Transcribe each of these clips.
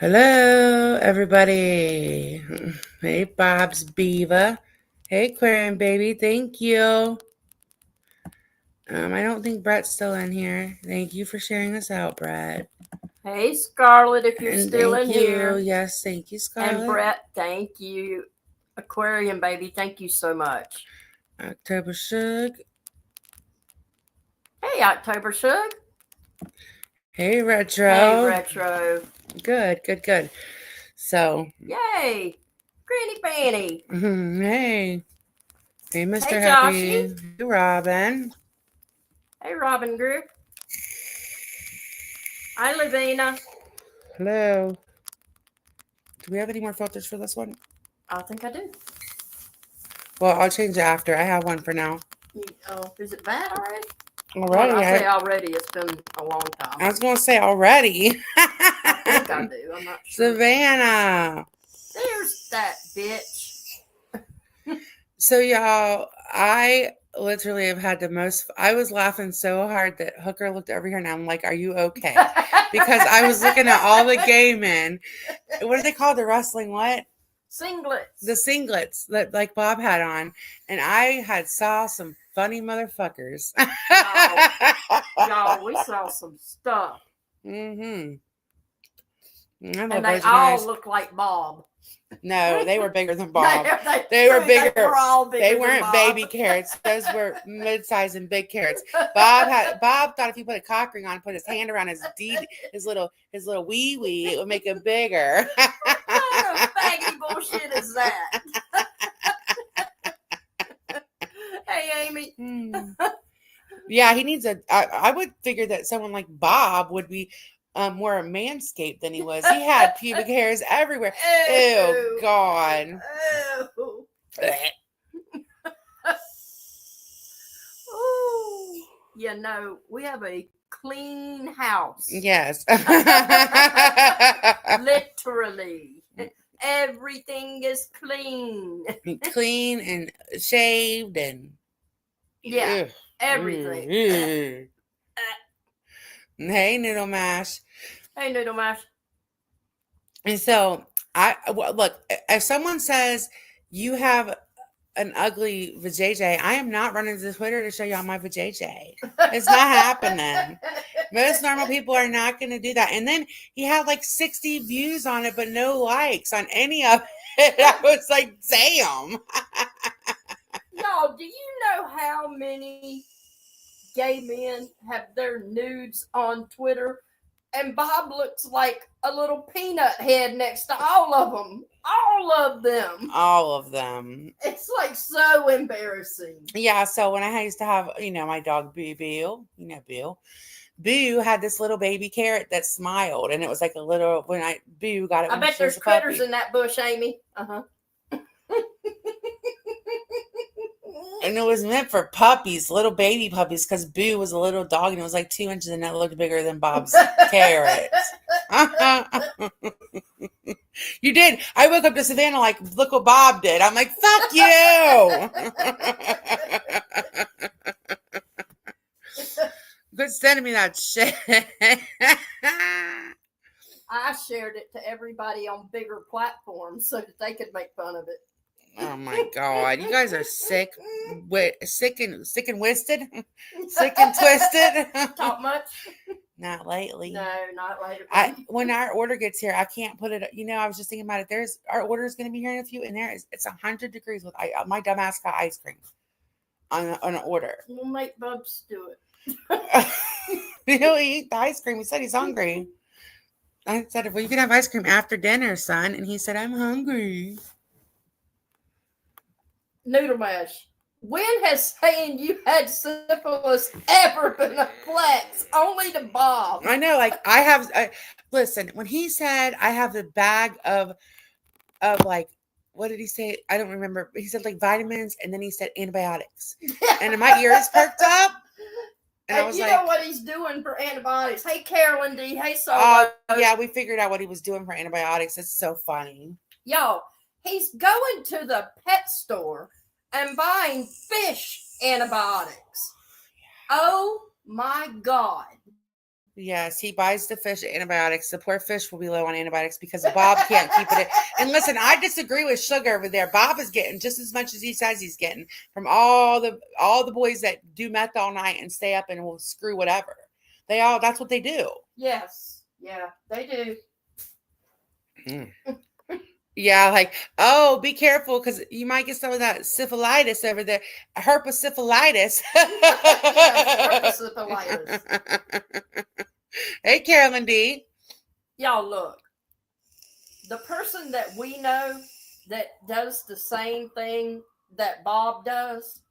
Hello, everybody. Hey, Bob's Beaver. Hey, Aquarium baby. Thank you. I don't think Brett's still in here. Thank you for sharing us out, Brett. Hey, Scarlett, if you're And still thank in you. here. Yes, thank you, And Scarlett. Brett, thank you. Aquarium baby, thank you so much. October Shug. Hey, October Shug. Hey, Retro. Hey, Retro. Good. So, Yay. Granny Fanny. hey. Hey, Mr. Hey, Happy. Joshy. Hey, Robin. Hey, Robin Group. Hi, Lavina. Hello. Do we have any more filters for this one? I think I do. Well, I'll change it after. I have one for now. Is it bad already? Already. I say already. It's been a long time. I was going to say already. I think I do. I'm not sure. Savannah. There's that bitch. So, y'all, I literally have had the most. I was laughing so hard that Hooker looked over here and I'm like, are you okay? Because I was looking at all the gay men. What do they call the wrestling? What? Singlets. The singlets that like Bob had on. And I had saw some funny motherfuckers. Y'all, we saw some stuff. Mm-hmm. And they all look like Bawb. No, they were bigger than Bob. They were bigger. They were all bigger. They weren't baby carrots. Those were mid-sized and big carrots. Bob thought if he put a cock ring on, put his hand around his little wee wee, it would make him bigger. What kind of faggy bullshit is that? Hey, Amy. Yeah, he needs I would figure that someone like Bob would be more manscaped than he was. He had pubic hairs everywhere. Ew, God. Ew. Ooh. You know, we have a clean house. Yes. Literally. Everything is clean. Clean and shaved and yeah, everything. Hey, Noodle Mash. Hey, Noodle Mash. And so, look, if someone says you have an ugly vajayjay, I am not running to Twitter to show y'all my vajayjay. It's not happening. Most normal people are not going to do that. And then he had like 60 views on it, but no likes on any of it. I was like, damn. Y'all, do you know how many gay men have their nudes on Twitter? And Bob looks like a little peanut head next to all of them. All of them. All of them. It's like so embarrassing. Yeah, so when I used to have, my dog Bill, Bill. Boo had this little baby carrot that smiled, and it was like a little. Boo got it. I bet there's critters in that bush, Amy. And it was meant for puppies, little baby puppies, because Boo was a little dog, and it was like 2 inches, and it looked bigger than Bob's carrot. You did. I woke up to Savannah like, look what Bob did. I'm like, fuck you. Quit sending me that shit. I shared it to everybody on bigger platforms so that they could make fun of it. Oh my God! You guys are sick and wisted, sick and twisted. Talk much? Not lately. No, not lately. When our order gets here, I can't put it. I was just thinking about it. Our order is going to be here in a few, and it's 100 degrees with my dumbass got ice cream on an order. We'll make Bubs do it. He'll eat the ice cream. He said he's hungry. I said, well, you can have ice cream after dinner, son. And he said, I'm hungry. Noodle Mash. When has saying you had syphilis ever been a flex? Only to Bob. I know, like I have. Listen, when he said I have the bag of like, what did he say? I don't remember. He said like vitamins, and then he said antibiotics, and my ears perked up. And I was you like, know what he's doing for antibiotics. Hey, Carolyn D. Hey, Solo. Yeah, we figured out what he was doing for antibiotics. It's so funny. Y'all, he's going to the pet store and buying fish antibiotics. Oh, my God. Yes, he buys the fish antibiotics. The poor fish will be low on antibiotics because Bob can't keep it in. And listen, I disagree with Sugar over there. Bob is getting just as much as he says he's getting from all the boys that do meth all night and stay up and will screw whatever. That's what they do. Yes. Yeah, they do. Mm. Yeah, like, oh, be careful because you might get some of that syphilitis over there. Herpes Yes, herpesitis. Hey, Carolyn D. Y'all look. The person that we know that does the same thing that Bawb does,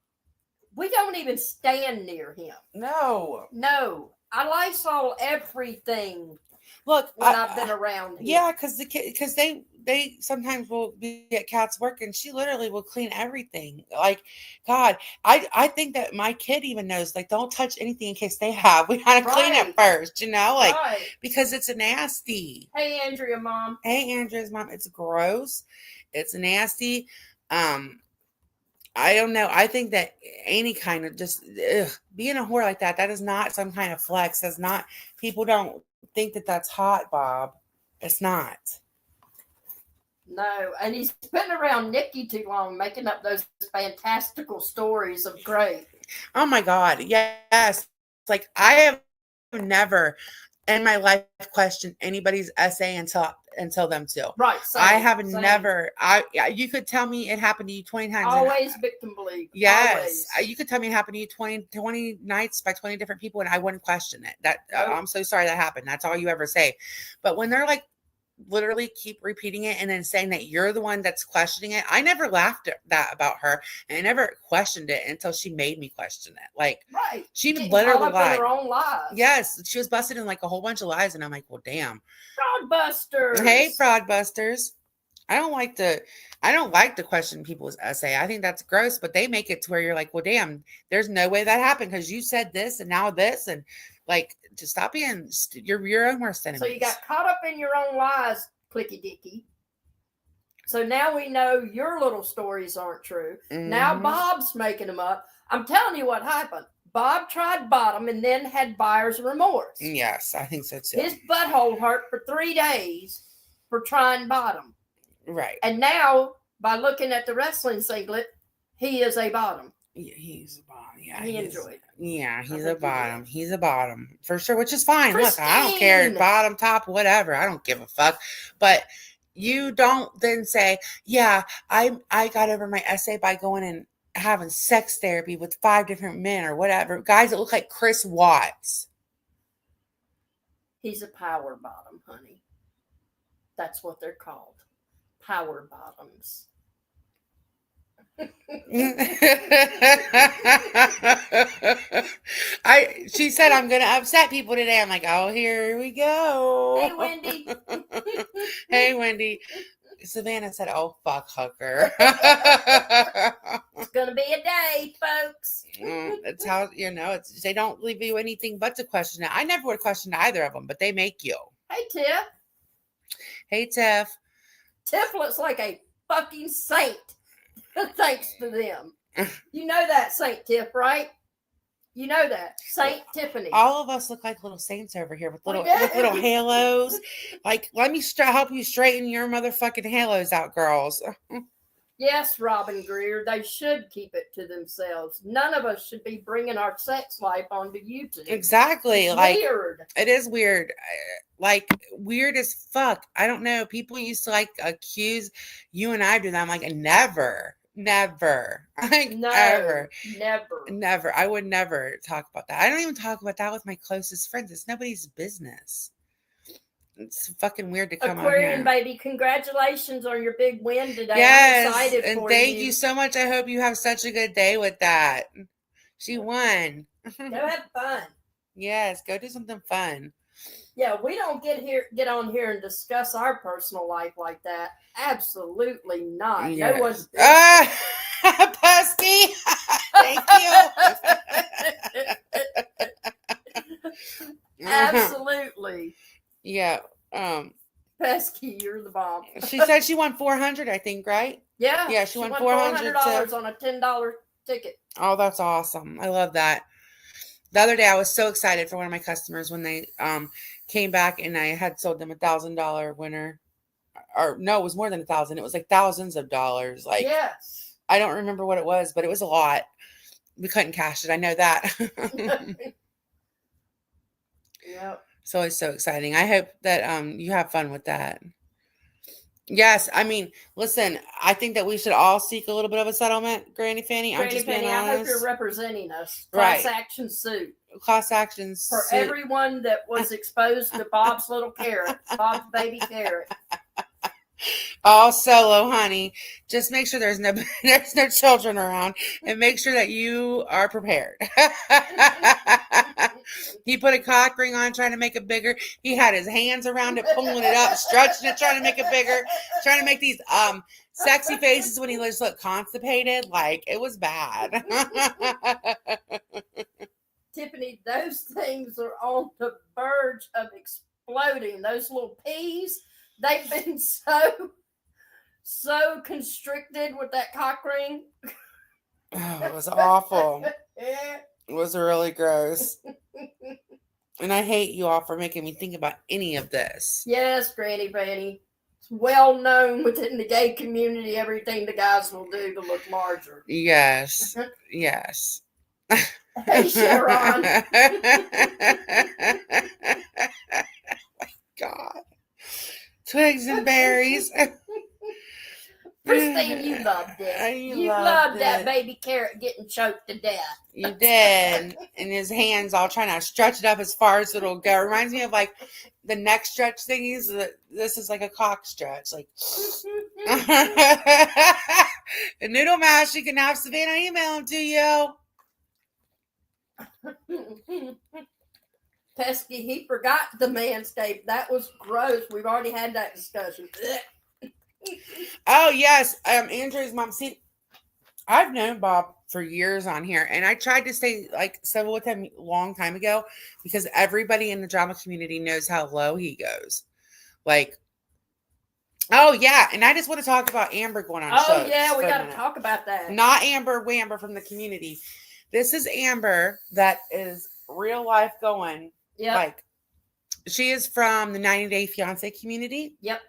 we don't even stand near him. No. No. I Lysol everything Look, when I've been around him. Yeah, because they sometimes will be at Kat's work and she literally will clean everything. Like, God, I think that my kid even knows, like, don't touch anything in case they have. We gotta clean it Right. first, like, Right. because it's nasty. Hey, Andrea, Mom. Hey, Andrea's mom, it's gross. It's nasty. I don't know. I think that any kind of just being a whore like that is not some kind of flex. That's not, people don't think that that's hot, Bob. It's not. No, and he's been around Nikki too long, making up those fantastical stories of great. Oh my God. Yes. Like, I have never in my life questioned anybody's essay until them too. Right. I have never. You could tell me it happened to you 20 times. Always victim believe. Yes. Always. You could tell me it happened to you 20 nights by 20 different people and I wouldn't question it. I'm so sorry that happened. That's all you ever say. But when they're like literally keep repeating it and then saying that you're the one that's questioning it, I never laughed at that about her and I never questioned it until she made me question it. Like, right, she getting literally caught up in her own lies. Yes, she was busted in like a whole bunch of lies and I'm like, well, damn. Fraudbusters. Hey, fraudbusters. I don't like to question people's essay. I think that's gross, but they make it to where you're like, well, damn, there's no way that happened because you said this and now this, and like, just stop being you're your own worst enemy. So you got caught up in your own lies, Clicky Dicky. So now we know your little stories aren't true. Mm-hmm. Now Bob's making them up. I'm telling you what happened. Bob tried bottom and then had buyer's remorse. Yes, I think so too. His butthole hurt for 3 days for trying bottom. Right. And now, by looking at the wrestling singlet, he is a bottom. Yeah, he's a bottom. Yeah, he enjoyed it. Yeah, he's a bottom. He's a bottom for sure, which is fine. Pristine. Look, I don't care, bottom, top, whatever. I don't give a fuck. But you don't then say, yeah, I got over my essay by going and having sex therapy with 5 different men or whatever. Guys that look like Chris Watts. He's a power bottom, honey. That's what they're called. Power bottoms. She said I'm gonna upset people today. I'm like, oh, here we go. Hey, Wendy. Hey, Wendy. Savannah said, oh, fuck, hooker. It's gonna be a day, folks. That's how, they don't leave you anything but to question it. I never would question either of them, but they make you. Hey, Tiff. Hey, Tiff. Tiff looks like a fucking saint. Thanks to them. You know that, Saint Tiff, right? You know that. Saint Tiffany. All of us look like little saints over here with little halos. Like, let me help you straighten your motherfucking halos out, girls. Yes, Robin Greer. They should keep it to themselves. None of us should be bringing our sex life onto YouTube. Exactly. It's like, weird. It is weird. Like, weird as fuck. I don't know. People used to accuse you and I do that. I'm like, never. Like, no, never. I would never talk about that. I don't even talk about that with my closest friends. It's nobody's business. It's fucking weird to come Aquarian on here. Baby, congratulations on your big win today. Yes, I'm excited and for thank you so much. I hope you have such a good day with that. She won. Go have fun. Yes, go do something fun. Yeah, we don't get on here and discuss our personal life like that. Absolutely not. Yes. No one's Pesky. Thank you. Absolutely. Yeah. Pesky, you're the bomb. She said she won $400, I think, right? Yeah. Yeah, she won $400 on a $10 ticket. Oh, that's awesome. I love that. The other day, I was so excited for one of my customers when they came back and I had sold them $1,000 winner. Or no, it was more than 1,000. It was like thousands of dollars. Like Yes. I don't remember what it was, but it was a lot. We couldn't cash it. I know that. Yep. So it's so exciting. I hope that you have fun with that. Yes, I mean, listen, I think that we should all seek a little bit of a settlement, Granny Fanny. I'm Granny just being Penny, I hope you're honest. representing us. Class Right. action suit. Class actions For suit. everyone that was exposed to Bob's little carrot, Bob's baby carrot. All solo, honey. Just make sure there's no there's no children around, and make sure that you are prepared. He put a cock ring on, trying to make it bigger. He had his hands around it, pulling it up, stretching it, trying to make it bigger, trying to make these sexy faces when he just looked constipated. Like it was bad. Tiffany, those things are on the verge of exploding. Those little peas, they've been so constricted with that cock ring. Oh, it was awful. Yeah. It was really gross. And I hate you all for making me think about any of this. Yes, Granny Penny. It's well known within the gay community everything the guys will do to look larger. Yes. Yes. Hey, Sharon. God. Twigs and berries. Christine, you loved it. You loved that baby carrot getting choked to death. You did. And his hands all trying to stretch it up as far as it'll go. Reminds me of like the neck stretch thingies. This is like a cock stretch. Like a noodle mash, you can have Savannah email them to you. Pesky, he forgot the manscape. That was gross. We've already had that discussion. Oh yes, Andrew's mom. See, I've known Bob for years on here, and I tried to stay like civil with him a long time ago because everybody in the drama community knows how low he goes. Like, oh yeah, and I just want to talk about Amber going on. Oh yeah, we got to talk about that. Not Amber Wamber from the community. This is Amber that is real life going. Yeah, like she is from the 90 Day Fiance community. Yep.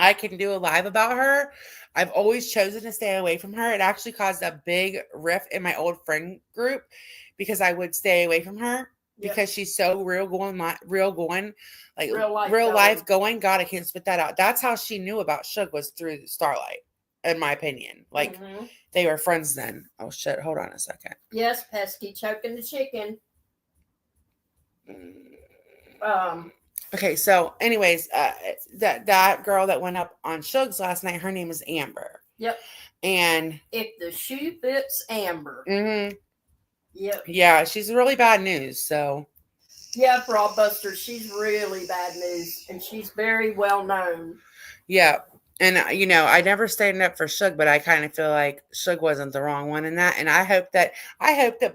I can do a live about her. I've always chosen to stay away from her. It actually caused a big rift in my old friend group because I would stay away from her because she's so real life going. God, I can't spit that out. That's how she knew about Suge was through Starlight, in my opinion. Like they were friends then. Oh shit! Hold on a second. Yes, Pesky choking the chicken. Okay, so anyways, that girl that went up on Suge's last night, her name is Amber. Yep. And if the shoe fits Amber. Mm-hmm. Yep. Yeah, she's really bad news. So. Yeah, Broad Buster, she's really bad news, and she's very well known. Yeah, and I never stand up for Suge, but I kind of feel like Suge wasn't the wrong one in that, and I hope that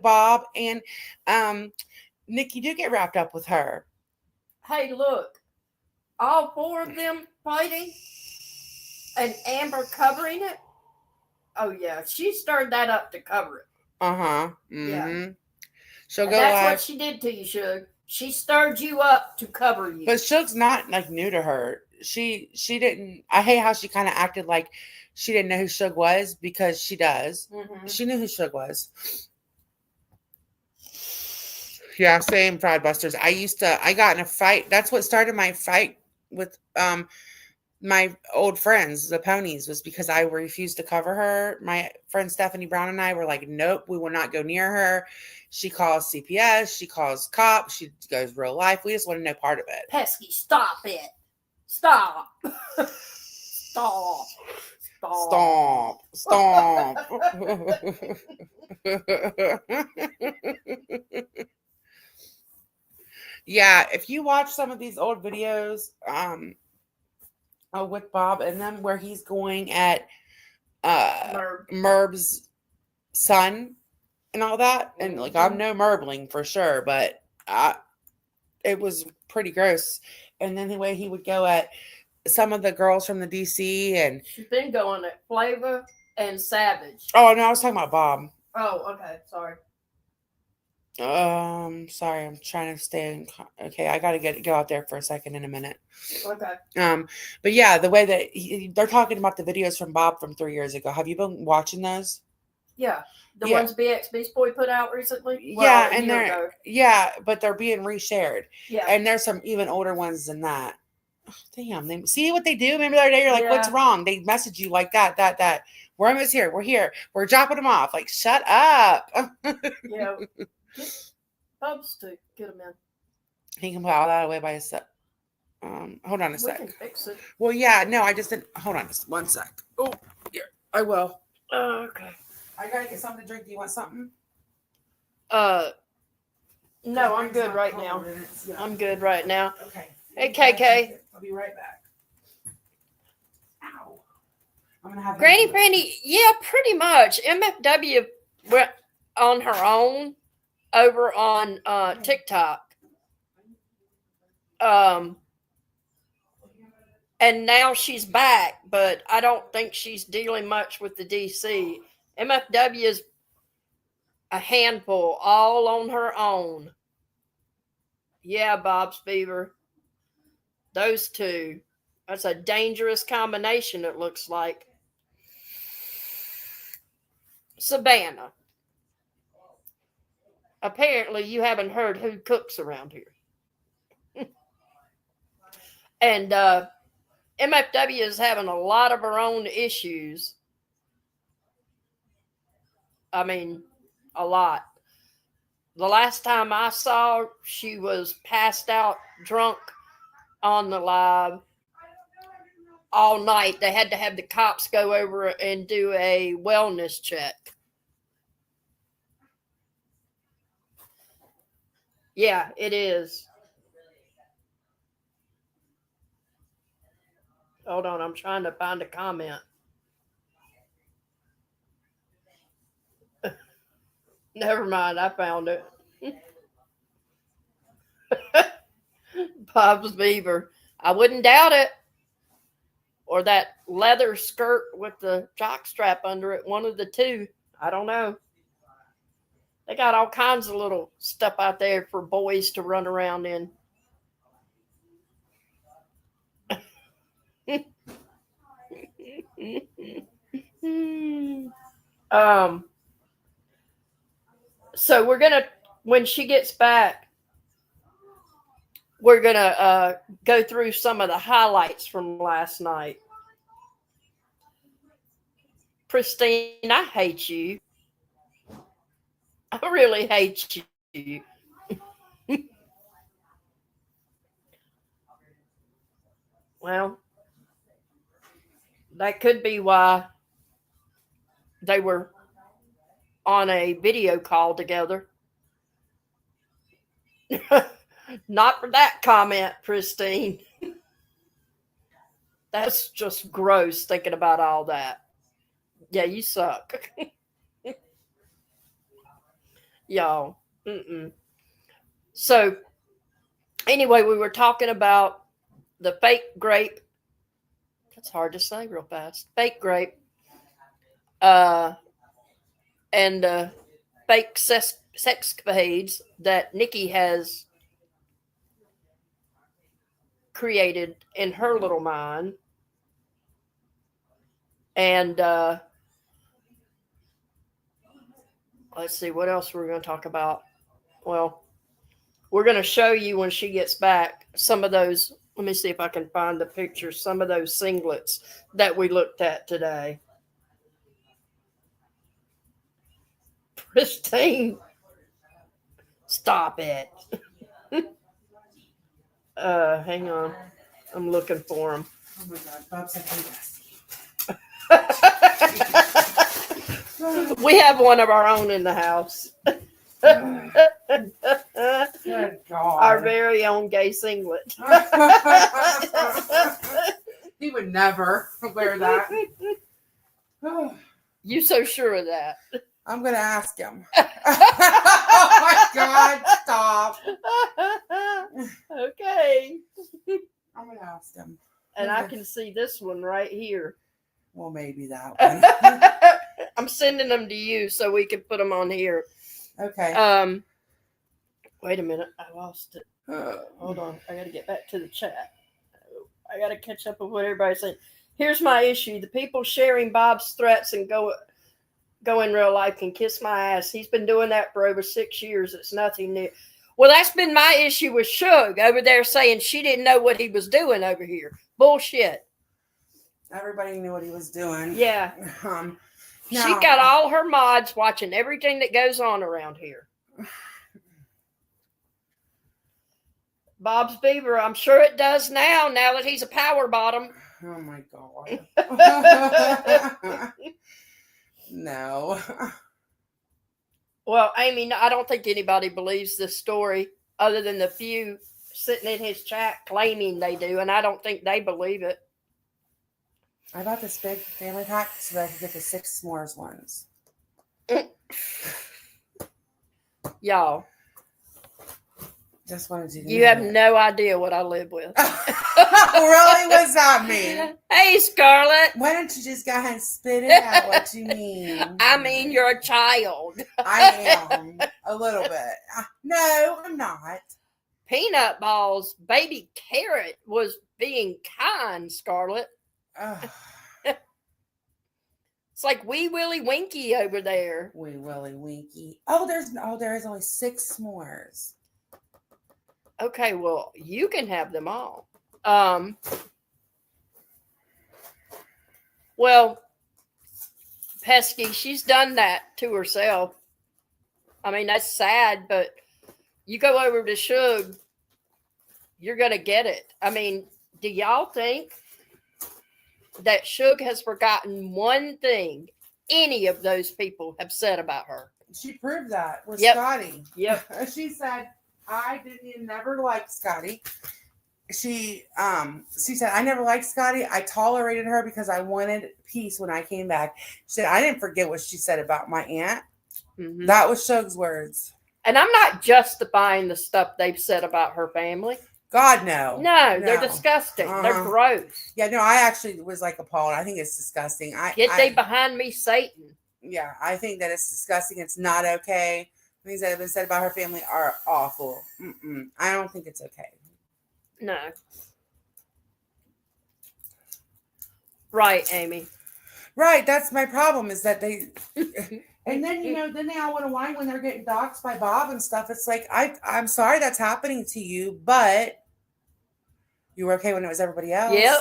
Bob and Nikki do get wrapped up with her. Hey, look, all four of them fighting and Amber covering it. Oh yeah, she stirred that up to cover it. Mm-hmm. Yeah. She'll go. That's what she did to you, Suge. She stirred you up to cover you. But Suge's not like new to her. She didn't. I hate how she kind of acted like she didn't know who Suge was because she does. Mm-hmm. She knew who Suge was. Yeah, same Pride Busters. I got in a fight. That's what started my fight with my old friends, the ponies, was because I refused to cover her. My friend Stephanie Brown and I were like, nope, we will not go near her. She calls CPS, she calls cops, she goes real life. We just want to know part of it. Pesky, stop it. Stop. Stop. Stop. Stop. Yeah, if you watch some of these old videos with Bob and them where he's going at Merb's son and all that, and like I'm no Merbling for sure, but it was pretty gross. And then the way he would go at some of the girls from the DC, and she's been going at Flavor and Savage. Oh no, I was talking about Bob. Oh, okay, sorry. Sorry, I'm trying to stay in. Okay, I gotta go out there for a second in a minute. Okay. But yeah, the way that they're talking about the videos from Bawb from 3 years ago. Have you been watching those? Yeah. The Yeah. ones BX Beast Boy put out recently? Well, Yeah, a and year they're ago. but they're being reshared. Yeah. And there's some even older ones than that. Oh, damn, they see what they do. Remember the other day, you're like, "What's Yeah. wrong?" They message you like that. We're almost here. We're here. We're dropping them off. Like, shut up. Yeah. Get Bubs to get them in. He can put all that away by himself. Hold on a We sec. can fix it. Well, yeah, no, I just didn't. Hold on just 1 sec. Oh, here, I will. Okay. I gotta get something to drink. Do you want something? No, I'm good right now. Yeah. I'm good right now. Okay. Hey, KK. I'll be right back. Ow. I'm gonna have Granny Brandy, yeah, pretty much. MFW went on her own over on TikTok. And now she's back, but I don't think she's dealing much with the DC. MFW is a handful, all on her own. Yeah, Bob's Beaver. Those two. That's a dangerous combination, it looks like. Savannah. Apparently, you haven't heard who cooks around here. And MFW is having a lot of her own issues. I mean, a lot. The last time I saw her, she was passed out drunk on the live all night. They had to have the cops go over and do a wellness check. Yeah, it is. Hold on, I'm trying to find a comment. Never mind, I found it. Bob's Beaver. I wouldn't doubt it. Or that leather skirt with the jock strap under it. One of the two. I don't know. They got all kinds of little stuff out there for boys to run around in. So we're gonna, when she gets back, we're gonna go through some of the highlights from last night. Pristine, I hate you. I really hate you. Well, that could be why they were on a video call together. Not for that comment, Pristine. That's just gross thinking about all that. Yeah, you suck. Y'all. Mm-mm. So, anyway, we were talking about the fake grape. That's hard to say real fast. Fake grape. And fake sexcapades that Nikki has created in her little mind. And let's see what else we're going to talk about. Well, we're going to show you when she gets back some of those. Let me see if I can find the pictures. Some of those singlets that we looked at today. Pristine. Stop it. Hang on. I'm looking for them. Oh my God, Bob's like, We have one of our own in the house. good God. Our very own gay singlet. He would never wear that. You so sure of that? I'm gonna ask him. Oh my God, stop. Okay. I'm gonna ask him. And I can see this one right here. Well, maybe that one. I'm sending them to you so we can put them on here. Okay. Wait a minute. I lost it. Hold on. I got to get back to the chat. I got to catch up with what everybody's saying. Here's my issue. The people sharing Bob's threats and go in real life can kiss my ass. He's been doing that for over 6 years. It's nothing new. Well, that's been my issue with Suge over there saying she didn't know what he was doing over here. Bullshit. Everybody knew what he was doing. Yeah. No. She got all her mods watching everything that goes on around here. Bob's Beaver, I'm sure it does now that he's a power bottom. Oh my God. No. Well, Amy, I don't think anybody believes this story other than the few sitting in his chat claiming they do, and I don't think they believe it. I bought this big family pack so that I could get the 6 s'mores ones. Y'all. Just wanted to. You have no idea what I live with. Really? What's that mean? Hey, Scarlett. Why don't you just go ahead and spit it out what you mean? I mean, you're a child. I am. A little bit. No, I'm not. Peanut Balls, baby Carrot was being kind, Scarlett. It's like Wee Willie Winky over there. Wee Willie Winky. there is only 6 s'mores. Okay, well, you can have them all. Well, Pesky, she's done that to herself. I mean, that's sad, but you go over to Suge, you're going to get it. I mean, do y'all think that Suge has forgotten one thing any of those people have said about her? She proved that with Yep. Scotty. Yep. She said, I never liked Scotty. She said, I never liked Scotty. I tolerated her because I wanted peace when I came back. She said, I didn't forget what she said about my aunt. Mm-hmm. That was Suge's words. And I'm not justifying the stuff they've said about her family. God, no. No, they're disgusting. They're gross. Yeah, no, I actually was like appalled. I think it's disgusting. Get thee behind me, Satan. Yeah, I think that it's disgusting. It's not okay. Things that have been said about her family are awful. I don't think it's okay. No. Right, Amy. Right, that's my problem is that they... And then, then they all want to whine when they're getting doxxed by Bawb and stuff. It's like, I'm sorry that's happening to you, but you were okay when it was everybody else. Yep.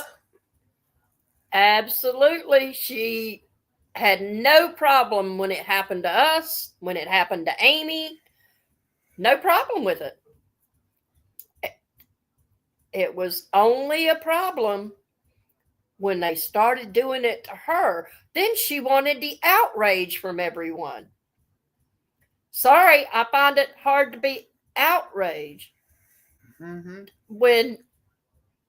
Absolutely. She had no problem when it happened to us, when it happened to Amy. No problem with it. It was only a problem when they started doing it to her. Then she wanted the outrage from everyone. Sorry, I find it hard to be outraged when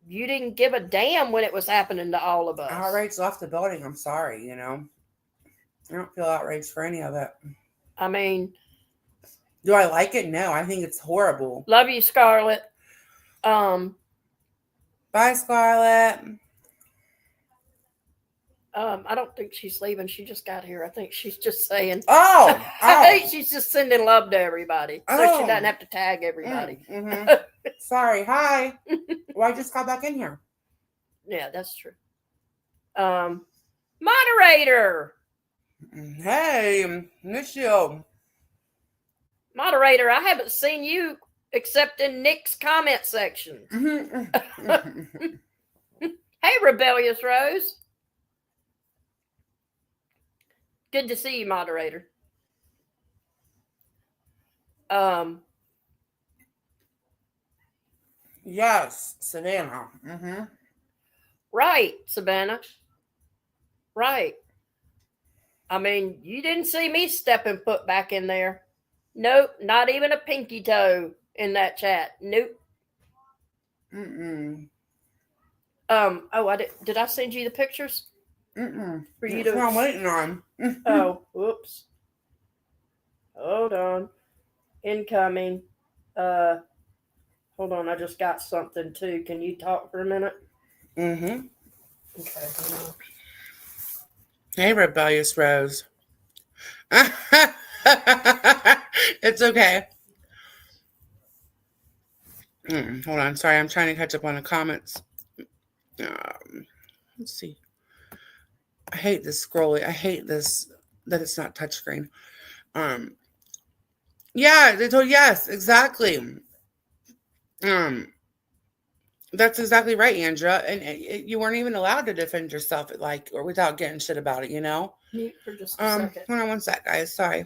you didn't give a damn when it was happening to all of us. Outrage left the building. I'm sorry, I don't feel outraged for any of it. I mean... Do I like it? No, I think it's horrible. Love you, Scarlett. Bye, Scarlett. I don't think she's leaving. She just got here. I think she's just saying. I think she's just sending love to everybody, so she doesn't have to tag everybody. Sorry. Hi. Well, I just got back in here. Yeah, that's true. Moderator. Hey, miss you. Moderator, I haven't seen you except in Nick's comment section. Hey, Rebellious Rose. Good to see you, moderator. Yes, Savannah. Right, Savannah. Right. I mean, you didn't see me stepping foot back in there. Nope, not even a pinky toe in that chat. Nope. Oh, did I send you the pictures? For you That's what I'm waiting on. Oh, whoops. Hold on. Incoming. Hold on, I just got something too. Can you talk for a minute? Okay. Hey, Rebellious Rose. It's okay. Hold on. Sorry, I'm trying to catch up on the comments. Let's see. I hate this scrolling. I hate this that it's not touchscreen. Um, yeah, they told yes, exactly. Um, that's exactly right, Andra. And you weren't even allowed to defend yourself, like, or without getting shit about it. Mute for just a second. Hold on one sec, guys. Sorry.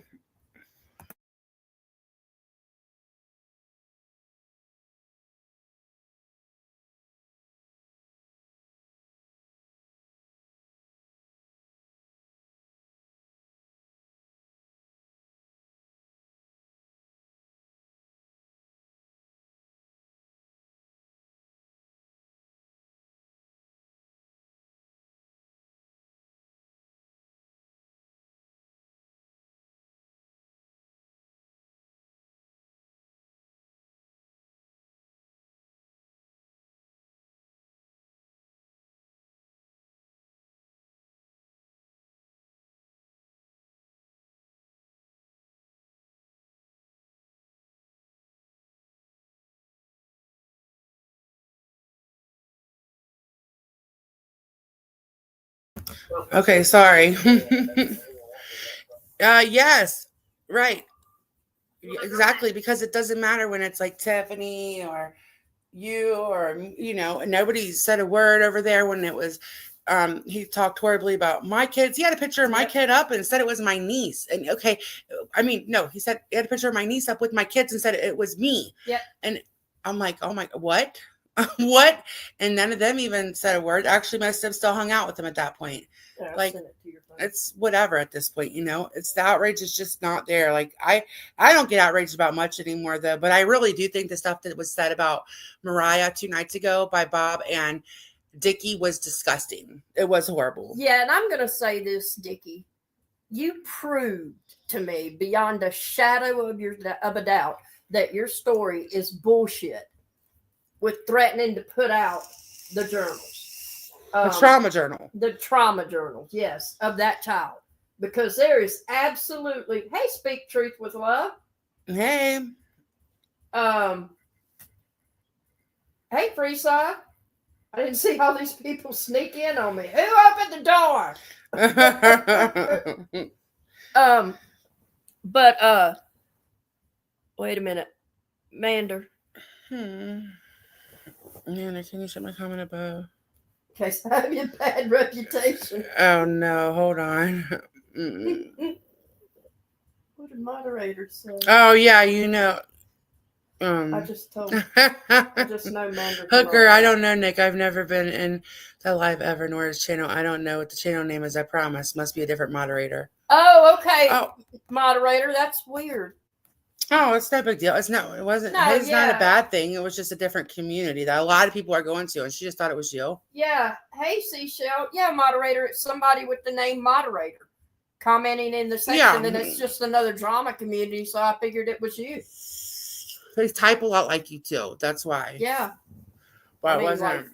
Okay, sorry. Yes, right. Exactly, because it doesn't matter when it's like Tiffany or you or and nobody said a word over there when it was he talked horribly about my kids. He had a picture of my Yep. kid up and said it was my niece. And okay, I mean, no, he said he had a picture of my niece up with my kids and said it was me. Yep. And I'm like, oh my, what? What? And none of them even said a word. Actually, most of them still hung out with him at that point. Yeah, Like, send it to your phone. it's whatever at this point, it's the outrage is just not there. Like I don't get outraged about much anymore though, but I really do think the stuff that was said about Mariah 2 nights ago by Bawb and Dickie was disgusting. It was horrible. Yeah, and I'm gonna say this, Dickie. You proved to me beyond a shadow of a doubt that your story is bullshit with threatening to put out the journals. The trauma journal. The trauma journals, yes, of that child. Because there is absolutely, hey, speak truth with love. Hey. Hey, Freeside. I didn't see all these people sneak in on me. Who opened the door? But wait a minute. Mander. Nana, can you shut my comment above? Okay, so I have a bad reputation. Oh no, hold on. What did moderators say? Oh yeah, I just told I just know Mander. Hooker, I don't know, Nick. I've never been in the live ever nor his channel. I don't know what the channel name is, I promise. Must be a different moderator. Oh, okay. Oh. Moderator, that's weird. Oh, it's no big deal. It's not not a bad thing. It was just a different community that a lot of people are going to, and she just thought it was you. Yeah. Hey, Seashell. Yeah, moderator. It's somebody with the name moderator commenting in the section, and it's just another drama community, so I figured it was you. They type a lot like you too. That's why. Yeah. But it wasn't.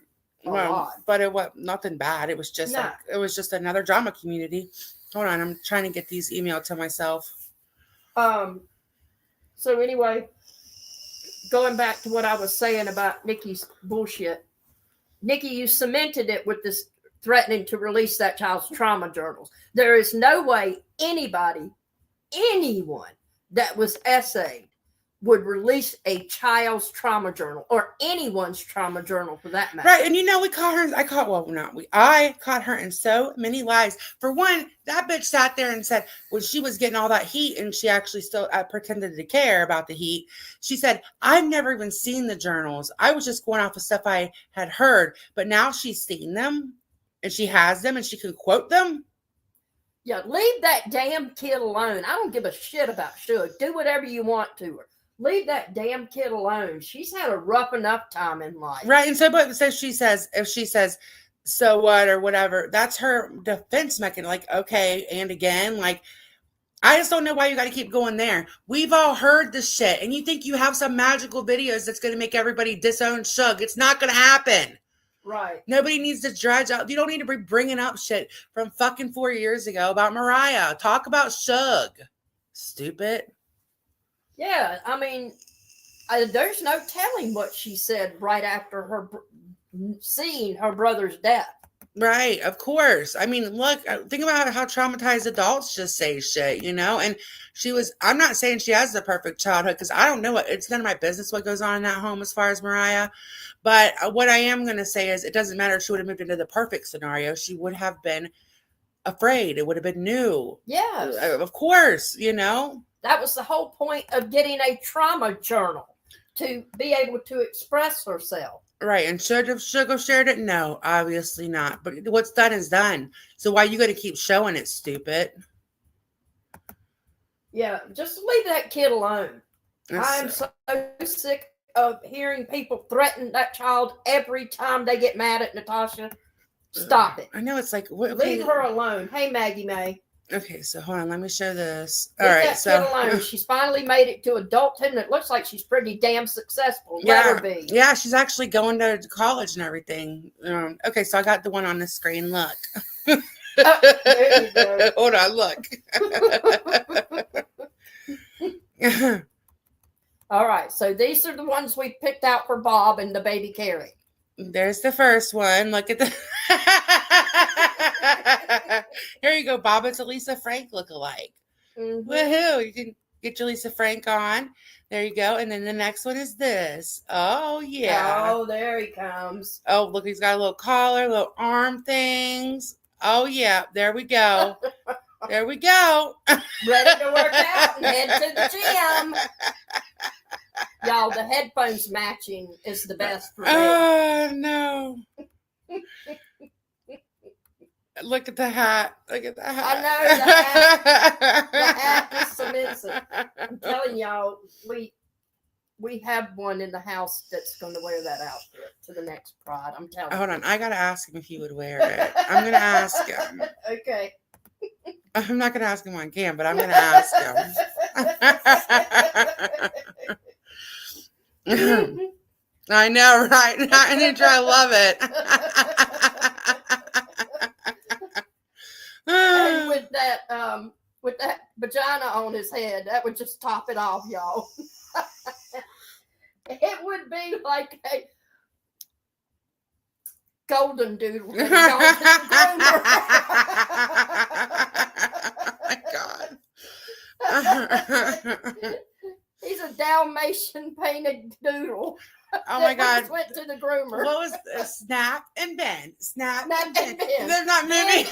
But it was nothing bad. It was just it was just another drama community. Hold on, I'm trying to get these emailed to myself. So anyway, going back to what I was saying about Nikki's bullshit. Nikki, you cemented it with this threatening to release that child's trauma journals. There is no way anyone that was essayed would release a child's trauma journal or anyone's trauma journal for that matter. Right. And we caught her. I caught her in so many lies. For one, that bitch sat there and said when she was getting all that heat and she actually still pretended to care about the heat. She said, I've never even seen the journals. I was just going off of stuff I had heard, but now she's seen them and she has them and she can quote them. Yeah. Leave that damn kid alone. I don't give a shit about Suge. Do whatever you want to her. Leave that damn kid alone. She's had a rough enough time in life. Right. And so, if she says, so what or whatever, that's her defense mechanism. Like, okay. And again, like, I just don't know why you got to keep going there. We've all heard this shit. And you think you have some magical videos that's going to make everybody disown Suge. It's not going to happen. Right. Nobody needs to dredge out. You don't need to be bringing up shit from fucking 4 years ago about Mariah. Talk about Suge. Stupid. Yeah, I mean, there's no telling what she said right after seeing her brother's death. Right, of course. I mean, look, think about how traumatized adults just say shit, and I'm not saying she has the perfect childhood because I don't know it's none of my business what goes on in that home as far as Mariah. But what I am going to say is it doesn't matter if she would have moved into the perfect scenario. She would have been afraid. It would have been new. Yes. Of course, That was the whole point of getting a trauma journal, to be able to express herself. Right, and should have shared it? No, obviously not. But what's done is done. So why you got to keep showing it, stupid? Yeah, just leave that kid alone. I'm so sick of hearing people threaten that child every time they get mad at Natasha. Stop it. I know, it's like, leave her alone. Hey, Maggie May. Okay, so hold on, let me show this. Leave that kid alone. She's finally made it to adulthood, and it looks like she's pretty damn successful. Let her be. Yeah, she's actually going to college and everything. Okay, so I got the one on the screen. Look. There you go. Hold on, look. All right, so these are the ones we picked out for Bawb and the baby Carrie. There's the first one. Look at the. Here you go, Bawb. It's a Lisa Frank lookalike. Mm-hmm. Woohoo! You can get your Lisa Frank on. There you go. And then the next one is this. Oh, yeah. Oh, there he comes. Oh, look, he's got a little collar, little arm things. Oh, yeah. There we go. There we go. Ready to work out and head to the gym. Y'all, the headphones matching is the best for me. Oh, no. Look at the hat. Look at the hat. I know the hat. The hat is submissive. I'm telling y'all, we have one in the house that's going to wear that outfit to the next Pride. I'm telling you. Hold on. I got to ask him if he would wear it. I'm going to ask him. Okay. I'm not going to ask him on cam, but I'm going to ask him. I know, right? I love it. And with that vagina on his head, that would just top it off, y'all. It would be like a golden doodle. Oh my God. He's a Dalmatian painted doodle. Oh my God. Just went to the groomer. What was Snap and Bend? Snap Snap and Bend. and Bend. They're not moving.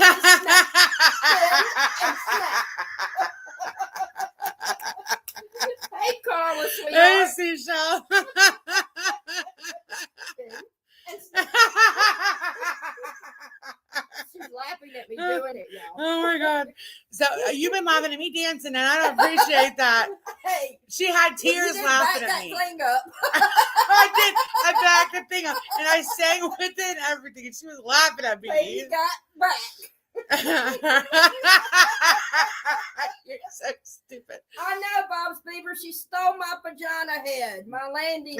Hey, Carla, sweetheart. Hey, Seashell. She's laughing at me doing it, y'all. Oh my God. So you've been laughing at me dancing, and I don't appreciate that. Hey, she had tears laughing at me. Back that thing up. I did. I backed the thing up, and I sang with it and everything, and she was laughing at me. Baby got back. You're so stupid. I know, Bob's Beaver. She stole my vagina head, my landing.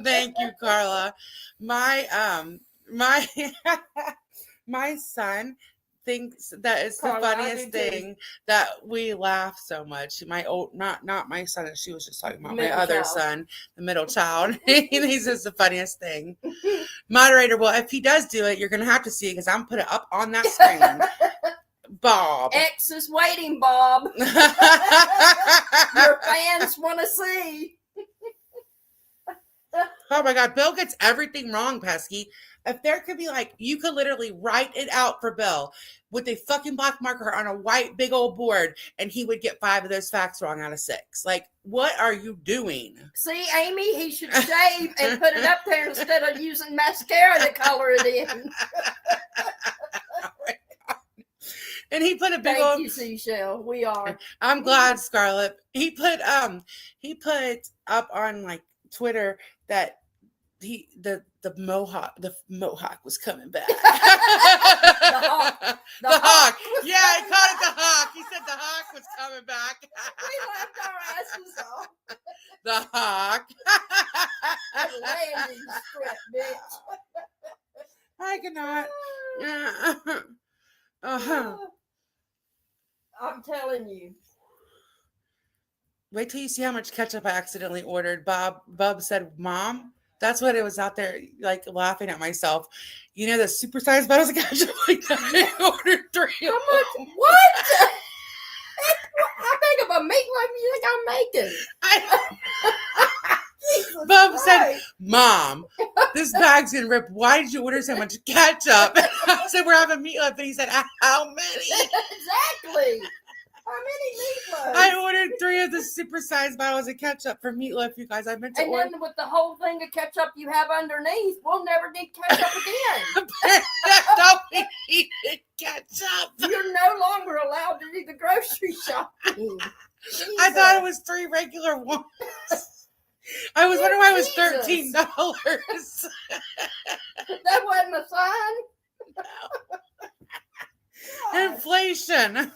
Thank you, Carla. My my son thinks that it's Carla, the funniest thing that we laugh so much. Not my son. She was just talking about my other son, the middle child. He says the funniest thing. Moderator, well, if he does do it, you're gonna have to see it because I'm put it up on that screen. Bawb. X is waiting, Bawb. Your fans want to see. Oh my God, Bill gets everything wrong, Pesky. If there could be you could literally write it out for Bill with a fucking black marker on a white big old board, and he would get 5 of those facts wrong out of 6. What are you doing? See, Amy, he should shave and put it up there instead of using mascara to color it in. Oh my God. And he put a big Thank old. you, Seashell. We are. I'm glad, Scarlett. He put up on Twitter that the mohawk was coming back. The hawk. Yeah, he called it the hawk. He said the hawk was coming back. We laughed our asses off. The hawk. Landing strip, bitch. I cannot. I'm telling you. Wait till you see how much ketchup I accidentally ordered. Bub said, "Mom." That's what it was out there, like laughing at myself. You know the supersized bottles of ketchup like that. I ordered 3 How of much? them. What? How big of a meatloaf do you think I'm making? Jesus Bub said, Christ. "Mom, this bag's gonna rip. Why did you order so much ketchup?" I said, "We're having meatloaf," and he said, "How many?" Exactly. How many meatloaves? I ordered 3 of the supersized bottles of ketchup for meatloaf, you guys. I meant to And order. then with the whole thing of ketchup you have underneath, we'll never need ketchup again. Don't we need ketchup? You're no longer allowed to do the grocery shopping. I thought it was 3 regular ones. I was wondering why it was $13. That wasn't a sign. God. Inflation.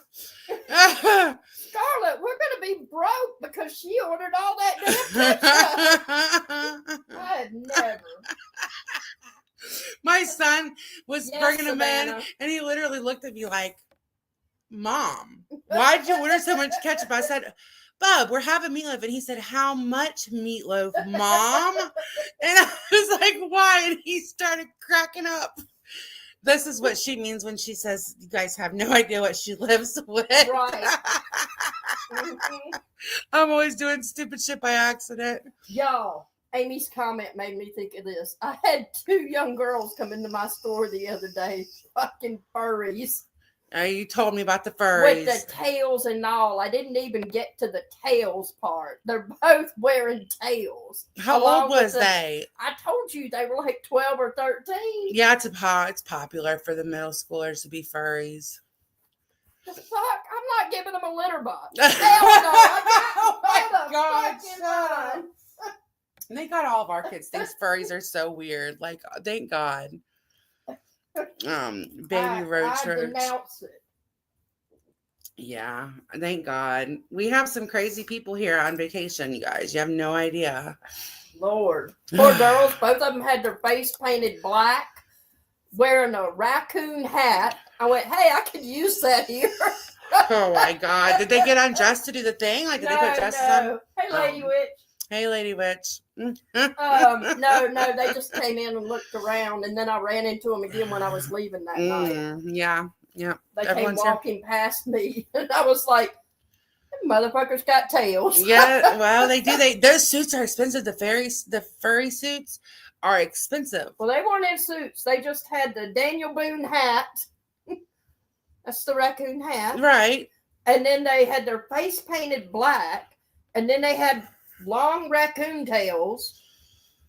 Scarlett, we're gonna be broke because she ordered all that damn ketchup. I'd never. My son was Yes, bringing them in, Savannah. and he literally looked at me like, "Mom, why'd you order so much ketchup?" I said, "Bub, we're having meatloaf." And he said, "How much meatloaf, Mom?" And I was like, "Why?" And he started cracking up. This is what she means when she says, "You guys have no idea what she lives with." Right. Mhm. I'm always doing stupid shit by accident. Y'all, Amy's comment made me think of this. I had 2 young girls come into my store the other day, fucking furries. You told me about the furries. With the tails and all. I didn't even get to the tails part. They're both wearing tails. How along old with was the- they? I told you they were like 12 or 13. Yeah, it's popular for the middle schoolers to be furries. The fuck? I'm not giving them a litter box. Hell no. Oh my I got God, fucking shut up. mind. Thank God all of our kids think furries are so weird. Like, thank God. Baby road I church. denounce it. Yeah, thank God. We have some crazy people here on vacation, you guys. You have no idea. Lord. Poor girls, both of them had their face painted black, wearing a raccoon hat. I went, hey, I could use that here. Oh my God. Did they get undressed to do the thing? Like, did they put dresses on? Hey, Lady Witch. Hey, Lady Witch. No, they just came in and looked around, and then I ran into them again when I was leaving that night. Yeah. They Everyone's came here. walking past me, and I was like, motherfuckers got tails. Yeah, well, they do. Those suits are expensive. The furry suits are expensive. Well, they weren't in suits. They just had the Daniel Boone hat. That's the raccoon hat. Right. And then they had their face painted black, and then they had long raccoon tails.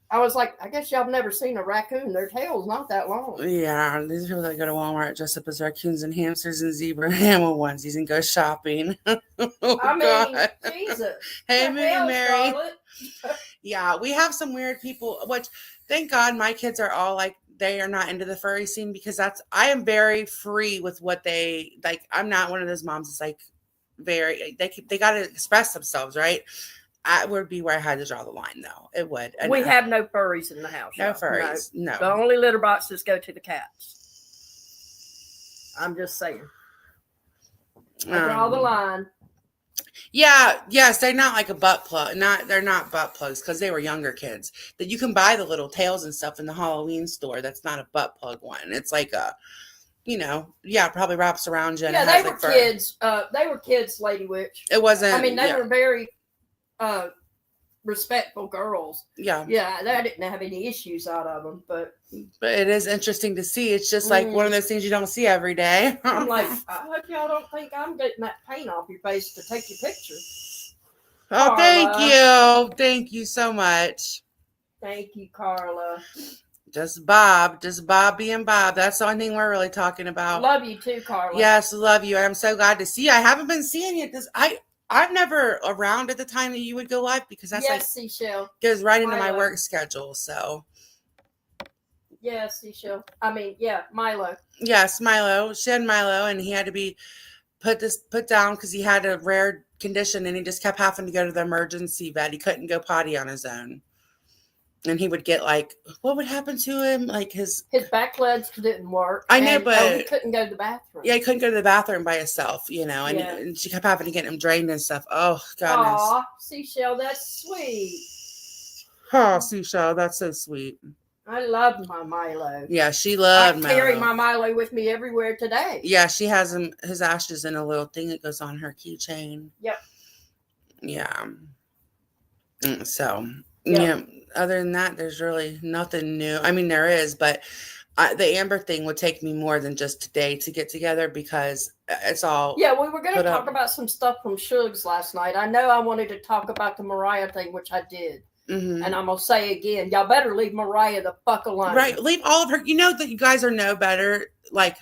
I was like, I guess y'all have never seen a raccoon. Their tail's not that long. Yeah, these people that go to Walmart dress up as raccoons and hamsters and zebra animal onesies and go shopping. Oh, I mean, God. Jesus. Hey, The Movie hell, Mary. Scarlett? Yeah, we have some weird people, which thank God my kids are all like, they are not into the furry scene because I am very free with what they like. I'm not one of those moms that's like they got to express themselves, right? I would be where I had to draw the line though. It would. And We have no furries in the house. no y'all. furries. No. No. The only litter boxes go to the cats. I'm just saying. I draw the line. Yeah, yes, they're not like a butt plug. They're not butt plugs because they were younger kids. That you can buy the little tails and stuff in the Halloween store. That's not a butt plug one. It's like a, probably wraps around you. And Yeah, it has they were like fur. kids. They were kids, Lady Witch. It wasn't. I mean, they yeah, were very respectful girls. Yeah, Yeah, I didn't have any issues out of them, but it is interesting to see. It's just like one of those things you don't see every day. I'm like, I hope y'all don't think I'm getting that paint off your face to take your picture. Oh, thank you so much. Thank you, Carla. Just Bob being Bob. That's the only thing we're really talking about. Love you too, Carla. Yes, love you. I'm so glad to see you. I haven't been seeing you. I'm never around at the time that you would go live because that's Seashell. goes right into my Milo. work schedule. So Yes, Seashell. I mean, yeah, Milo. yes, Milo. She had Milo, and he had to be put down because he had a rare condition, and he just kept having to go to the emergency vet. He couldn't go potty on his own. and he would get like, what would happen to him? Like his back legs didn't work. I know, and, but he couldn't go to the bathroom. Yeah, he couldn't go to the bathroom by himself, and, Yeah. and she kept having to get him drained and stuff. Oh, goodness. Aw, Seashell, that's sweet. Oh, Seashell, that's so sweet. I love my Milo. Yeah, she loved I carry Milo. my Milo with me everywhere today. Yeah, she has his ashes in a little thing that goes on her keychain. Yep. Yeah. So, Yep. yeah, other than that, there's really nothing new. I mean, there is, but the Amber thing would take me more than just today to get together because it's all. Yeah, we were going to talk about some stuff from Shugs last night. I know I wanted to talk about the Mariah thing, which I did. Mm-hmm. And I'm going to say again, y'all better leave Mariah the fuck alone. Right. Leave all of her. You know that you guys are no better. Like,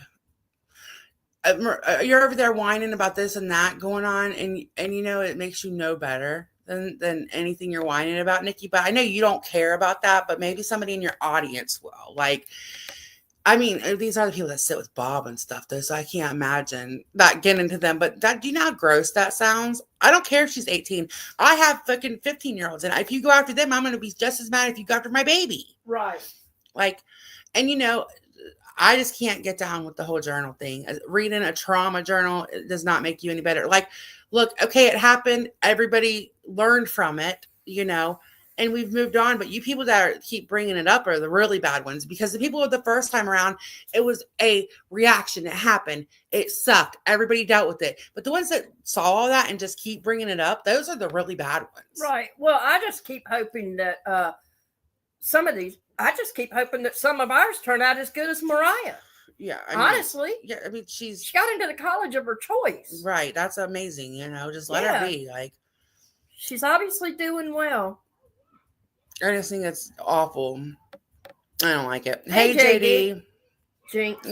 you're over there whining about this and that going on. And it makes you know better than anything you're whining about, Nikki. But I know you don't care about that. But maybe somebody in your audience will. Like, I mean, these are the people that sit with Bawb and stuff, though, so I can't imagine that getting into them. But do you know how gross that sounds? I don't care if she's 18. I have fucking 15-year-olds, and if you go after them, I'm going to be just as mad if you go after my baby. Right. Like, and I just can't get down with the whole journal thing. Reading a trauma journal does not make you any better. Like, look, okay, it happened. Everybody learned from it, and we've moved on. But you people that keep bringing it up are the really bad ones, because the people the first time around, it was a reaction. It happened. It sucked. Everybody dealt with it. But the ones that saw all that and just keep bringing it up, those are the really bad ones. Right. Well, I just keep hoping that some of ours turn out as good as Mariah. Yeah. Honestly. Yeah. I mean, she got into the college of her choice. Right. That's amazing. Just let her be. Like, she's obviously doing well. I just think it's awful. I don't like it. Hey, JD. Jinx.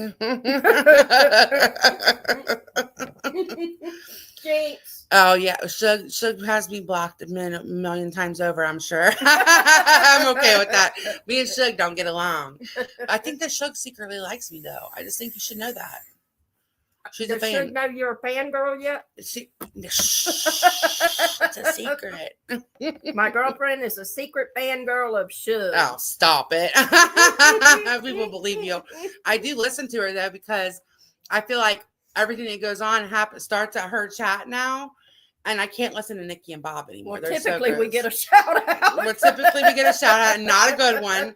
Jinx. Oh, yeah. Shug has me blocked a million times over, I'm sure. I'm okay with that. Me and Shug don't get along. I think that Shug secretly likes me, though. I just think you should know that. She's a fan. Does Shug know you're a fangirl yet? It's a secret. My girlfriend is a secret fangirl of Shug. Oh, stop it. People believe you. I do listen to her, though, because I feel like everything that goes on starts at her chat now. And I can't listen to Nikki and Bawb anymore. Well, typically we get a shout out. Well, typically we get a shout out, and not a good one.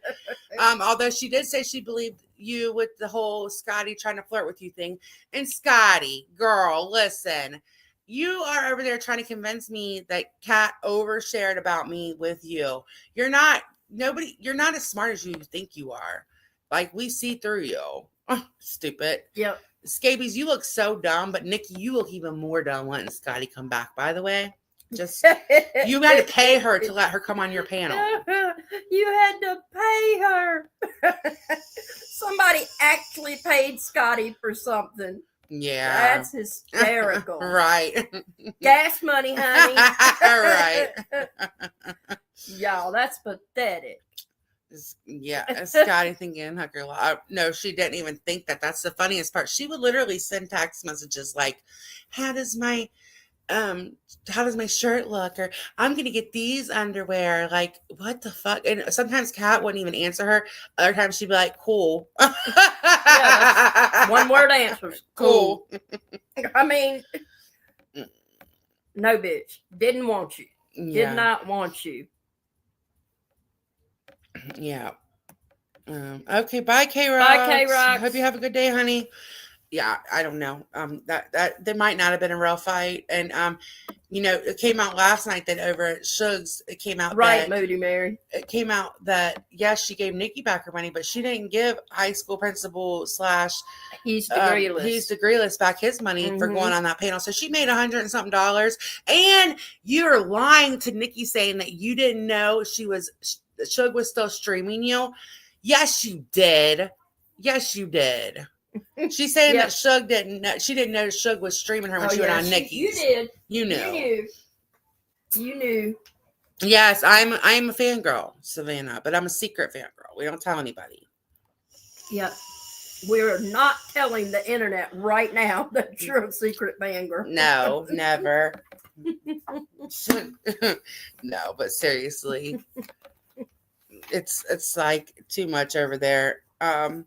Although she did say she believed you with the whole Scotty trying to flirt with you thing. And Scotty, girl, listen, you are over there trying to convince me that Kat overshared about me with you. You're not as smart as you think you are. Like, we see through you. Oh, stupid. Yep. Scabies, you look so dumb, but Nikki, you look even more dumb letting Scotty come back, by the way. Just, you had to pay her to let her come on your panel. You had to pay her. Somebody actually paid Scotty for something. Yeah. That's hysterical. Right. Gas money, honey. Right. Y'all, that's pathetic. Yeah, Scotty thinking Hooker. No, she didn't even think that. That's the funniest part. She would literally send text messages like, how does my shirt look? Or I'm gonna get these underwear. Like, what the fuck? And sometimes Kat wouldn't even answer her. Other times she'd be like, cool. Yeah, one word answers. Cool. I mean, no, bitch. Didn't want you. Yeah. Did not want you. Yeah. Okay. Bye, K-Rox. Bye, K-Rox. Hope you have a good day, honey. Yeah, I don't know. That there might not have been a real fight, and it came out last night that over at Shug's, it came out right, Moody Mary. It came out that yes, she gave Nikki back her money, but she didn't give high school principal / he's degreeless back his money for going on that panel. So she made $100 and something, and you're lying to Nikki saying that you didn't know Shug was still streaming you. Yes, you did. Yes, you did. She's saying that Shug didn't know. She didn't know Shug was streaming her when she went on Nikki's. You did. You knew. You knew. Yes, I'm a fangirl, Savannah, but I'm a secret fangirl. We don't tell anybody. Yep. We're not telling the internet right now that you're a secret fangirl. No, never. No, but seriously. it's like too much over there. I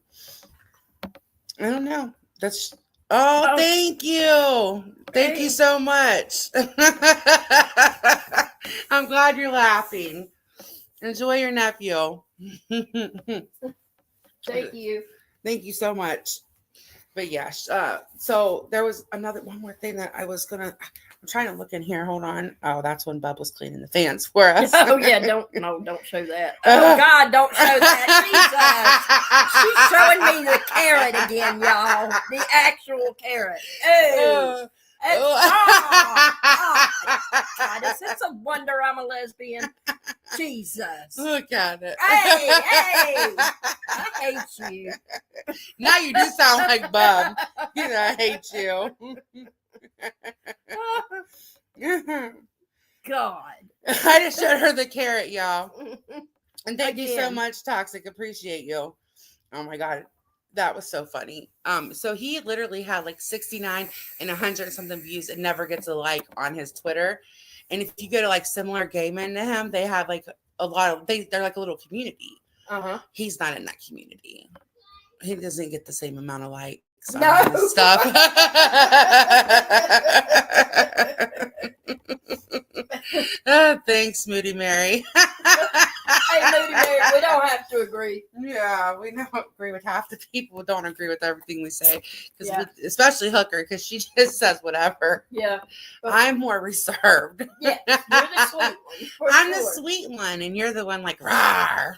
don't know. That's thank you. Thank you Hey. so much. I'm glad you're laughing. Enjoy your nephew. Thank you. Thank you so much. But yes, so there was one more thing that I was gonna. I'm trying to look in here. Hold on. Oh, that's when Bub was cleaning the fans for us. Oh yeah, don't show that. Oh God, don't show that. She's showing me the carrot again, y'all. The actual carrot. Oh, God, is this a wonder I'm a lesbian? Jesus. Look at it. Hey, I hate you. Now you do sound like Bub. You know, I hate you. God. I just showed her the carrot, y'all. And thank you so Again. much, Toxic. Appreciate you. Oh my God. That was so funny. So he literally had like 69 and 100 something views and never gets a like on his Twitter. And if you go to like similar gay men to him, they have like a lot of they're like a little community. Uh-huh. He's not in that community. He doesn't get the same amount of likes on No. his stuff. Thanks, Moody Mary. Hey, Moody Mary, we don't have to agree. Yeah, we don't agree with half the people. Don't agree with everything we say, Yeah. especially Hooker, because she just says whatever. Yeah. I'm more reserved. Yeah, you're the sweet one. For I'm sure. the sweet one, and you're the one like rawr.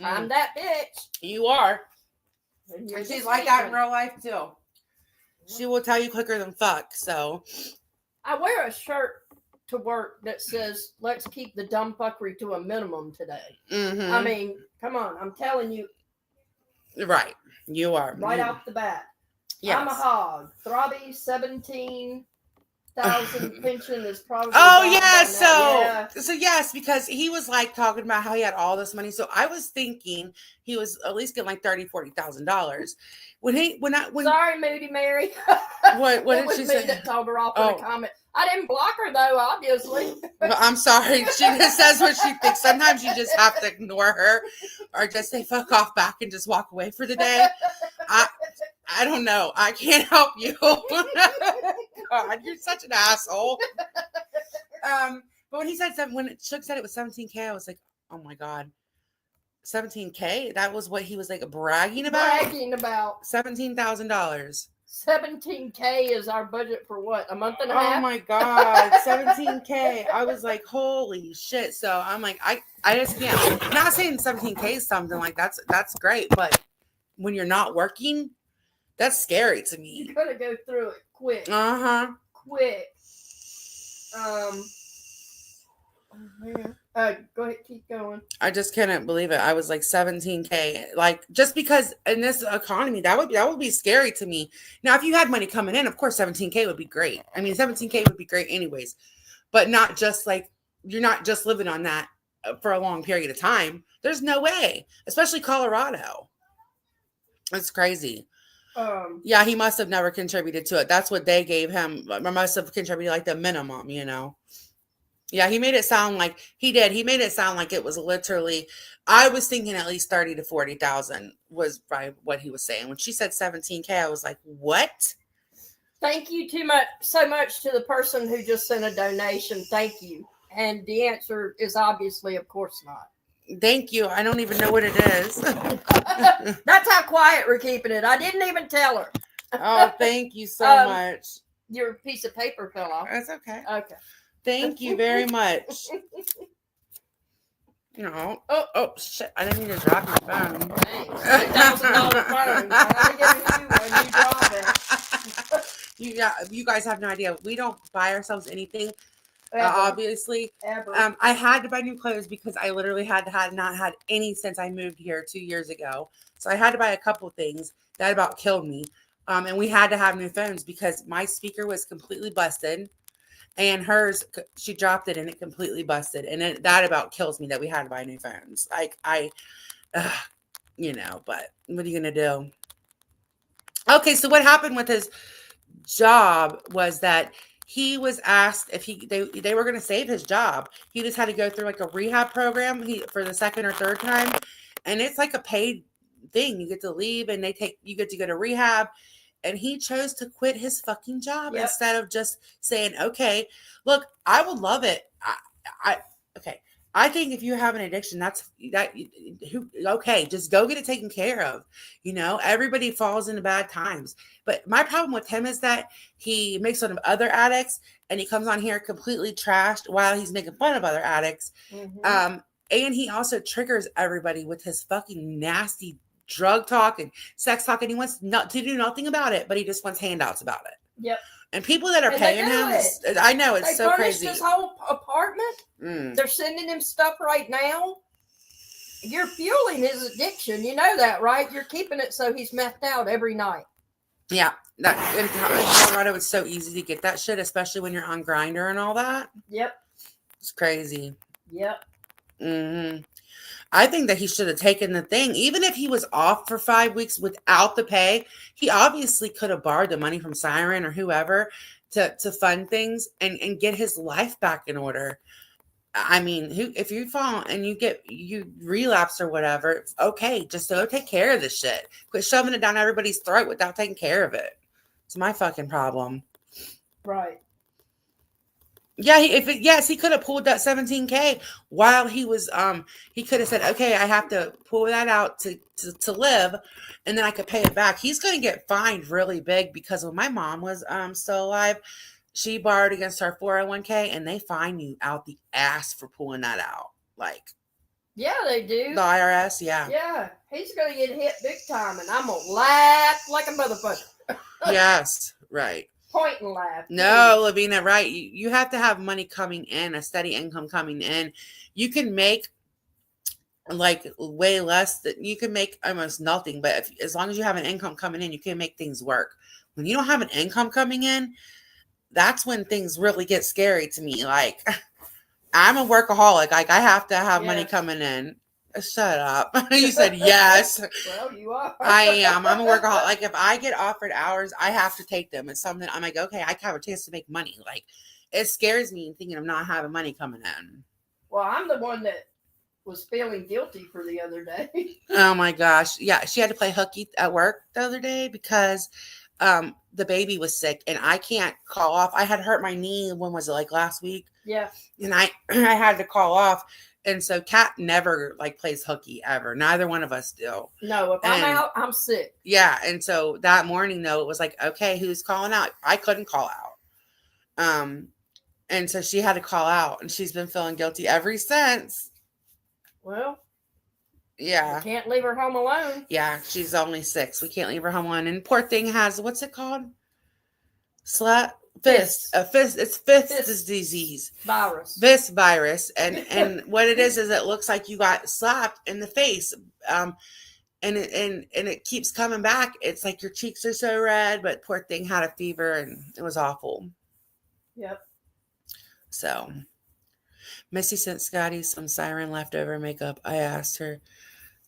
I'm that bitch. You are. And you're And the she's like sweet that in one. real life too. She will tell you quicker than fuck. So I wear a shirt to work that says, "Let's keep the dumb fuckery to a minimum today." mhm. I mean, come on. I'm telling you right. You are. right off the bat. Yes. I'm a hog. Throbby 17,000 pension is probably. Oh gone yeah, by now. so yes, because he was like talking about how he had all this money. So I was thinking he was at least getting like $30,000-$40,000. When Sorry, Moody Mary. what It did was she me say? that told her off in Oh. a comment. I didn't block her though, obviously. Well, I'm sorry. She just says what she thinks. Sometimes you just have to ignore her or just say fuck off back and just walk away for the day. I don't know. I can't help you. God, you're such an asshole. But when he said when Shook said it was 17K, I was like, oh my God. 17K? That was what he was like bragging about? Bragging about $17,000. 17K is our budget for what? A month and a Oh half? my God, 17K. I was like, holy shit. So I'm like, I just can't. I'm not saying 17K is something like that's great, but when you're not working, that's scary to me. You gotta go through it quick. Uh-huh. Quick. Go ahead, keep going. I just couldn't believe it. I was like 17K. Like just because in this economy, that would be scary to me. Now, if you had money coming in, of course 17K would be great. I mean, 17K would be great anyways. But not just like you're not just living on that for a long period of time. There's no way, especially Colorado. It's crazy. Yeah, he must have never contributed to it. That's what they gave him. Must have contributed like the minimum, you know. Yeah, he made it sound like he did. He made it sound like it was literally. I was thinking at least 30 to 40,000 was probably what he was saying. When she said 17K, I was like, what? Thank you so much to the person who just sent a donation. Thank you. And the answer is obviously, of course not. Thank you. I don't even know what it is. That's how quiet we're keeping it. I didn't even tell her. Oh, thank you so much. Your piece of paper fell off. That's okay. Okay. Thank you very much. No. Oh, shit. I didn't mean to drop your phone. $8,000 phone. I give it to you when you drop it. You guys have no idea. We don't buy ourselves anything. Ever. Obviously. Ever. I had to buy new clothes because I literally had not had any since I moved here 2 years ago. So I had to buy a couple things. That about killed me. And we had to have new phones because my speaker was completely busted. And hers, she dropped it and it completely busted. And that about kills me that we had to buy new phones. Like, you know, but what are you going to do? Okay, so what happened with his job was that he was asked if they were going to save his job. He just had to go through like a rehab program for the second or third time, and it's like a paid thing. You get to leave, and you get to go to rehab. And he chose to quit his fucking job Yep. instead of just saying, "Okay, look, I would love it. I okay. I think if you have an addiction, okay, just go get it taken care of. Everybody falls into bad times. But my problem with him is that he makes fun of other addicts, and he comes on here completely trashed while he's making fun of other addicts. And he also triggers everybody with his fucking nasty drug talk and sex talk, and he wants not to do nothing about it, but he just wants handouts about it. Yep. And people that are And paying they do him, it. I know it's They so furnished crazy. his whole apartment. Mm. They're sending him stuff right now. You're fueling his addiction. You know that, right? You're keeping it so he's methed out every night. Yeah, that in Colorado, it's so easy to get that shit, especially when you're on Grindr and all that. Yep. It's crazy. Yep. I think that he should have taken the thing. Even if he was off for 5 weeks without the pay, he obviously could have borrowed the money from Siren or whoever to fund things and get his life back in order. I mean, if you fall and you relapse or whatever, okay, just go take care of this shit. Quit shoving it down everybody's throat without taking care of it. It's my fucking problem. Right. Yeah, yes, he could have pulled that $17K while he was he could have said, okay, I have to pull that out to live, and then I could pay it back. He's going to get fined really big because when my mom was still alive, she borrowed against her 401K, and they fine you out the ass for pulling that out. Like, yeah, they do. The IRS, yeah. Yeah, he's going to get hit big time, and I'm going to laugh like a motherfucker. Yes, right. Point and laugh. No, Lavina, right. You have to have money coming in, a steady income coming in. You can make like way less that you can make almost nothing, but as long as you have an income coming in, you can make things work. When you don't have an income coming in, that's when things really get scary to me. Like, I'm a workaholic. Like, I have to have money coming in. Shut up. You said yes. Well, you are. I am. I'm a workaholic. Like, if I get offered hours, I have to take them. It's something I'm like, okay, I have a chance to make money. Like, it scares me thinking of not having money coming in. Well, I'm the one that was feeling guilty for the other day. Oh my gosh. Yeah, she had to play hooky at work the other day because the baby was sick and I can't call off. I had hurt my knee. When was it? Like last week? Yeah. And I had to call off. And so Kat never like plays hooky ever. Neither one of us do. No, if I'm out, I'm sick. Yeah. And so that morning though, it was like, okay, who's calling out? I couldn't call out. And so she had to call out and she's been feeling guilty ever since. Well, yeah. I can't leave her home alone. Yeah, she's only 6. We can't leave her home alone. And poor thing has, what's it called? Fist. It's fist disease. Virus. Fist virus. And what it is it looks like you got slapped in the face. And it keeps coming back. It's like your cheeks are so red, but poor thing had a fever and it was awful. Yep. So Missy sent Scotty some Siren leftover makeup. I asked her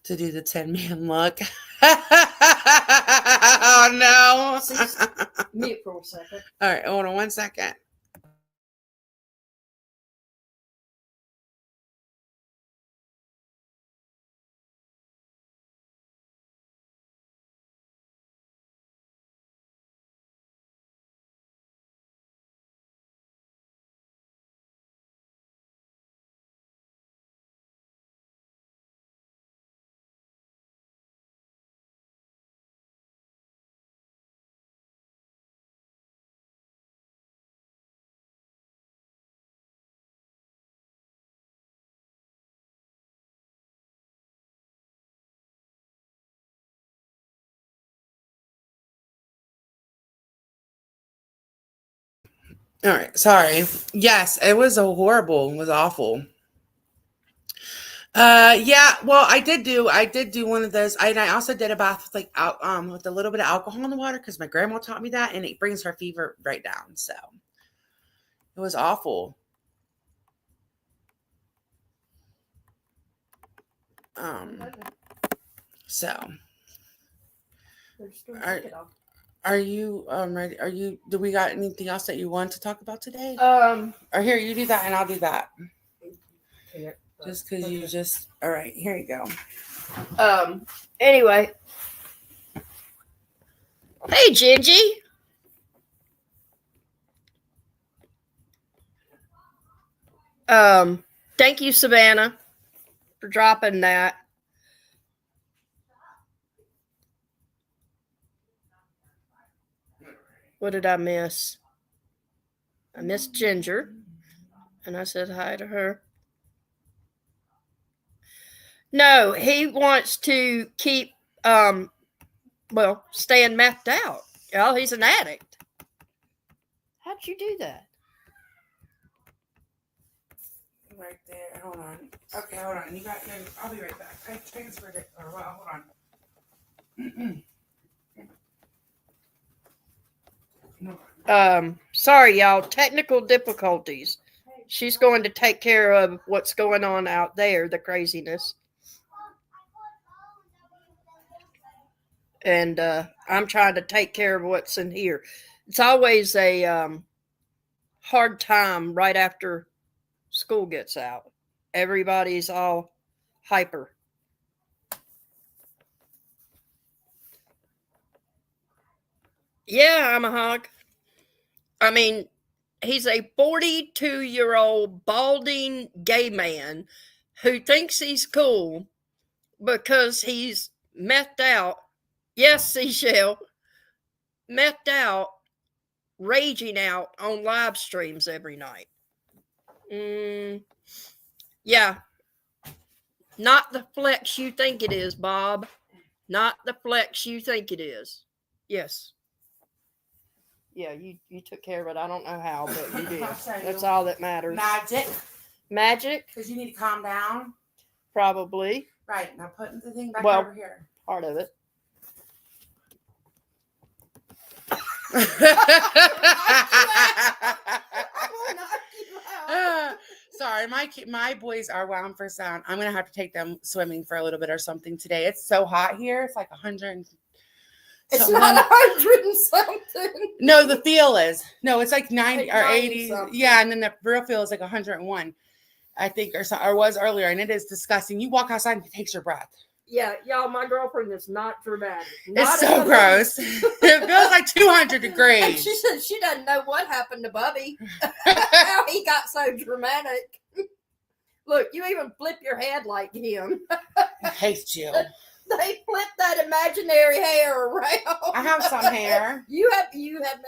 to do the 10-man look. Oh no. Mute for a second. All right, hold on 1 second. All right, sorry. Yes, it was horrible. It was awful. Yeah, well, I did do one of those. I also did a bath with with a little bit of alcohol in the water because my grandma taught me that, and it brings her fever right down. So it was awful. So All right. Are you ready? Do we got anything else that you want to talk about today? Or here, you do that and I'll do that. Just because you just. All right, here you go. Anyway. Hey, Gingy. Thank you, Savannah, for dropping that. What did I miss? I missed Ginger, and I said hi to her. No, he wants to keep, staying methed out. Well, he's an addict. How'd you do that? Right there. Hold on. Okay, hold on. You got. I'll be right back. I transferred it. Or well, hold on. Sorry, y'all. Technical difficulties. She's going to take care of what's going on out there, the craziness. And I'm trying to take care of what's in here. It's always a hard time right after school gets out. Everybody's all hyper. Yeah, I'm a hog. I mean, he's a 42-year-old balding gay man who thinks he's cool because he's methed out. Yes, Seashell. Methed out, raging out on live streams every night. Yeah. Not the flex you think it is, Bob. Not the flex you think it is. Yes. Yeah, you took care of it. I don't know how, but you did. That's all that matters. Magic? Because you need to calm down. Probably. Right. Now put the thing back over here. Part of it. Sorry, my boys are wound for sound. I'm gonna have to take them swimming for a little bit or something today. It's so hot here. It's like 100. It's not 100 and something. No, the feel is. No, it's like 90 or 80. Something. Yeah, and then the real feel is like 101, I think, or was earlier, and it is disgusting. You walk outside and it takes your breath. Yeah, y'all, my girlfriend is not dramatic. It's so gross. It feels like 200 degrees. And she said she doesn't know what happened to Bubby. How he got so dramatic. Look, you even flip your head like him. I hate you. They flip that imaginary hair around. I have some hair. You have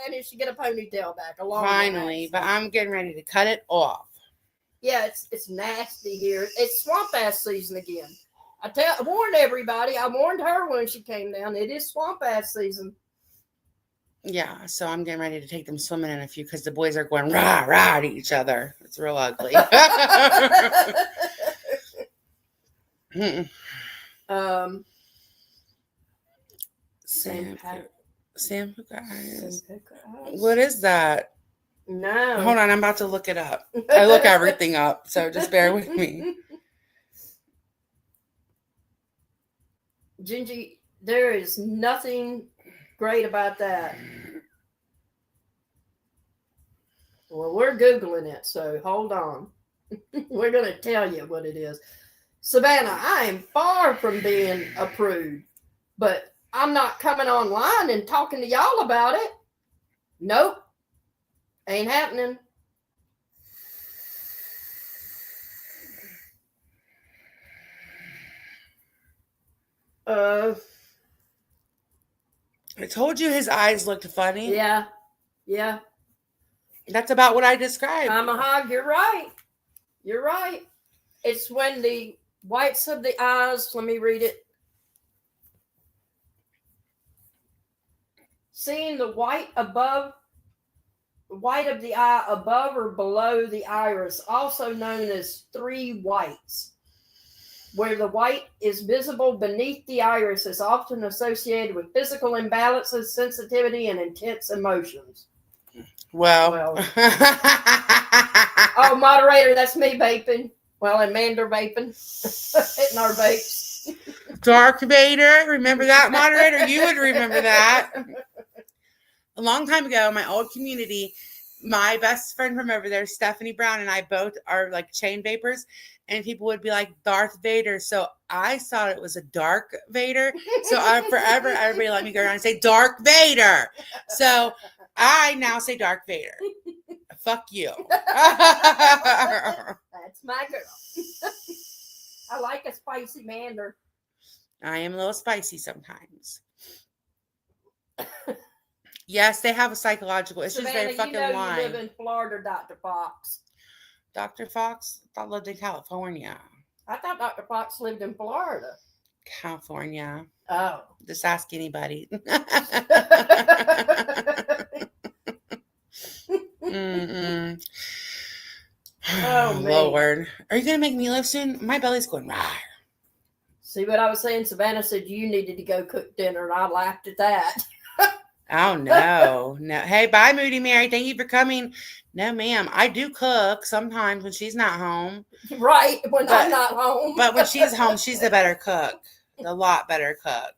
managed to get a ponytail back along. Finally, but I'm getting ready to cut it off. Yeah, it's nasty here. It's swamp ass season again. I warned everybody. I warned her when she came down. It is swamp ass season. Yeah, so I'm getting ready to take them swimming in a few because the boys are going rah rah to each other. It's real ugly. Sambuca eyes. What is that? No. Hold on, I'm about to look it up. I look everything up, so just bear with me. Gingy, there is nothing great about that. Well, we're Googling it, so hold on. We're going to tell you what it is. Savannah, I am far from being a prude, but I'm not coming online and talking to y'all about it. Nope. Ain't happening. I told you his eyes looked funny. Yeah. That's about what I described. I'm a hog. You're right. It's when the whites of the eyes, let me read it. Seeing the white of the eye above or below the iris, also known as three whites. Where the white is visible beneath the iris is often associated with physical imbalances, sensitivity, and intense emotions. Well. Oh, moderator, that's me vaping. Well, and Mander vaping. Hitting our vapes. Dark Vader, remember that, moderator? You would remember that. long time ago, my old community, my best friend from over there, Stephanie Brown, and I both are like chain vapors, and people would be like Darth Vader. So I thought it was a Dark Vader. So forever, everybody let me go around and say Dark Vader. So I now say Dark Vader. Fuck you. That's my girl. I like a spicy mander. I am a little spicy sometimes. Yes, they have a psychological issue. Savannah, They fucking you know lie. you live in Florida, Dr. Fox. Dr. Fox, I thought lived in California. I thought Dr. Fox lived in Florida. California. Oh. Just ask anybody. Mm-mm. Oh, man. Lord. Are you going to make meatloaf soon? My belly's going rah. See what I was saying? Savannah said you needed to go cook dinner, and I laughed at that. Oh, no. No. Hey, bye, Moody Mary. Thank you for coming. No, ma'am. I do cook sometimes when she's not home. Right, when I'm not home. But when she's home, she's the better cook. A lot better cook.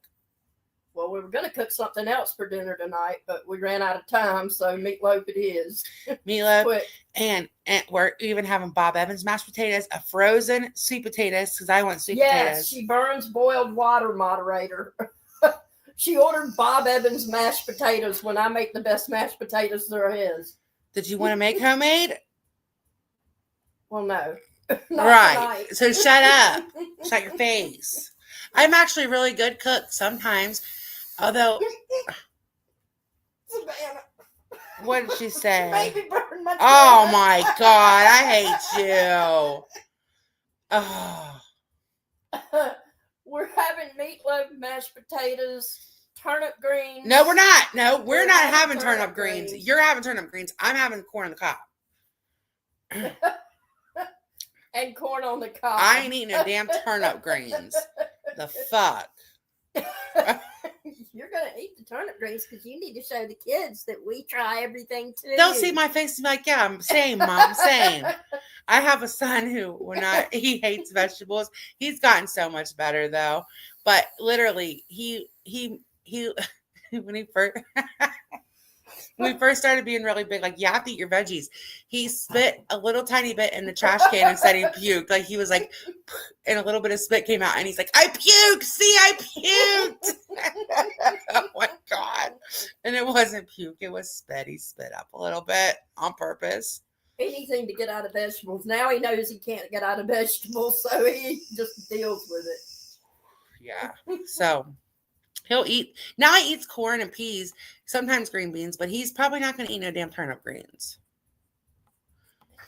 Well, we were going to cook something else for dinner tonight, but we ran out of time, so meatloaf it is. Meatloaf. Quick. And we're even having Bob Evans mashed potatoes, a frozen sweet potatoes, because I want sweet potatoes. Yes, she burns boiled water, moderator. She ordered Bob Evans mashed potatoes when I make the best mashed potatoes there is. Did you want to make homemade? Well, no. Not Right. tonight. So shut up. Shut your face. I'm actually a really good cook sometimes. Although, Savannah. what did she say? Maybe burn my Oh tongue. my God, I hate you. Oh. We're having meatloaf, mashed potatoes, turnip greens. No, we're not. No, we're not having having turnip greens. You're having turnip greens. I'm having corn on the cob. And corn on the cob. I ain't eating no damn turnip greens. The fuck? You're going to eat the turnip greens because you need to show the kids that we try everything too. They'll see my face and be like, yeah, same, Mom, same. I have a son who, he hates vegetables. He's gotten so much better though. But literally, he when he first when we first started being really big, like, you have to eat your veggies. He spit a little tiny bit in the trash can and said he puked. Like, he was like, and a little bit of spit came out, and he's like, I puked. See, I puked. Oh my God. And it wasn't puke. It was spit. He spit up a little bit on purpose. Anything to get out of vegetables. Now he knows he can't get out of vegetables, so he just deals with it. Yeah. So he'll eat. Now he eats corn and peas, sometimes green beans, but he's probably not going to eat no damn turnip greens.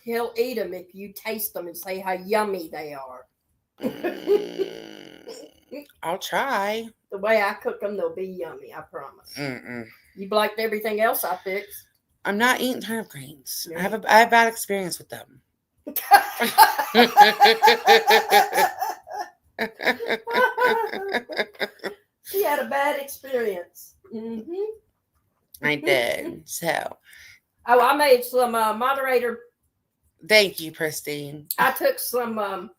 He'll eat them if you taste them and say how yummy they are. I'll try. The way I cook them, they'll be yummy, I promise. Mm-mm. You've liked everything else I fixed. I'm not eating turnip greens. Yeah. I have bad experience with them. She had a bad experience. Mm-hmm. I did. So, Oh, I made some moderator. thank you, Pristine. I took some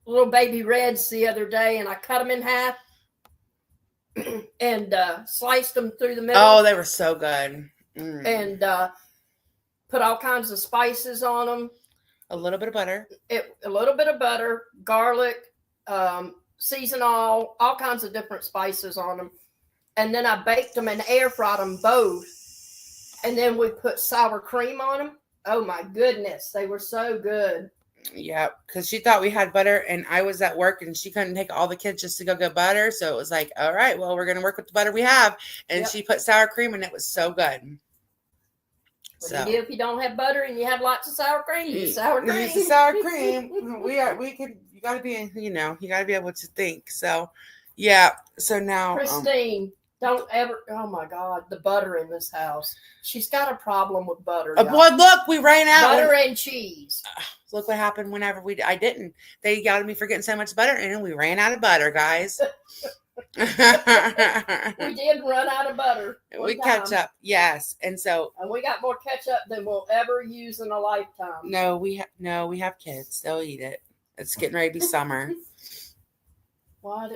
little baby reds the other day, and I cut them in half and sliced them through the middle. Oh, they were so good. Mm. And put all kinds of spices on them. A little bit of butter. A little bit of butter, garlic, season all kinds of different spices on them. And then I baked them and air fried them both. And then we put sour cream on them. Oh my goodness, they were so good. Yeah, because she thought we had butter, and I was at work, and she couldn't take all the kids just to go get butter. So it was like, all right, well, we're going to work with the butter we have. And Yep. she put sour cream, and it was so good. What So do you do if you don't have butter and you have lots of sour cream? Use sour cream. Use the sour cream. You got to be, you got to be able to think. So, yeah. So now. Christine, don't ever. Oh my God, the butter in this house. She's got a problem with butter. Well, look, we ran out. Butter and cheese. Look what happened whenever I didn't. They yelled at me for getting so much butter, and we ran out of butter, guys. We did run out of butter. We ketchup, yes, and so. And we got more ketchup than we'll ever use in a lifetime. No, we have kids. They'll eat it. It's getting ready to be summer. Why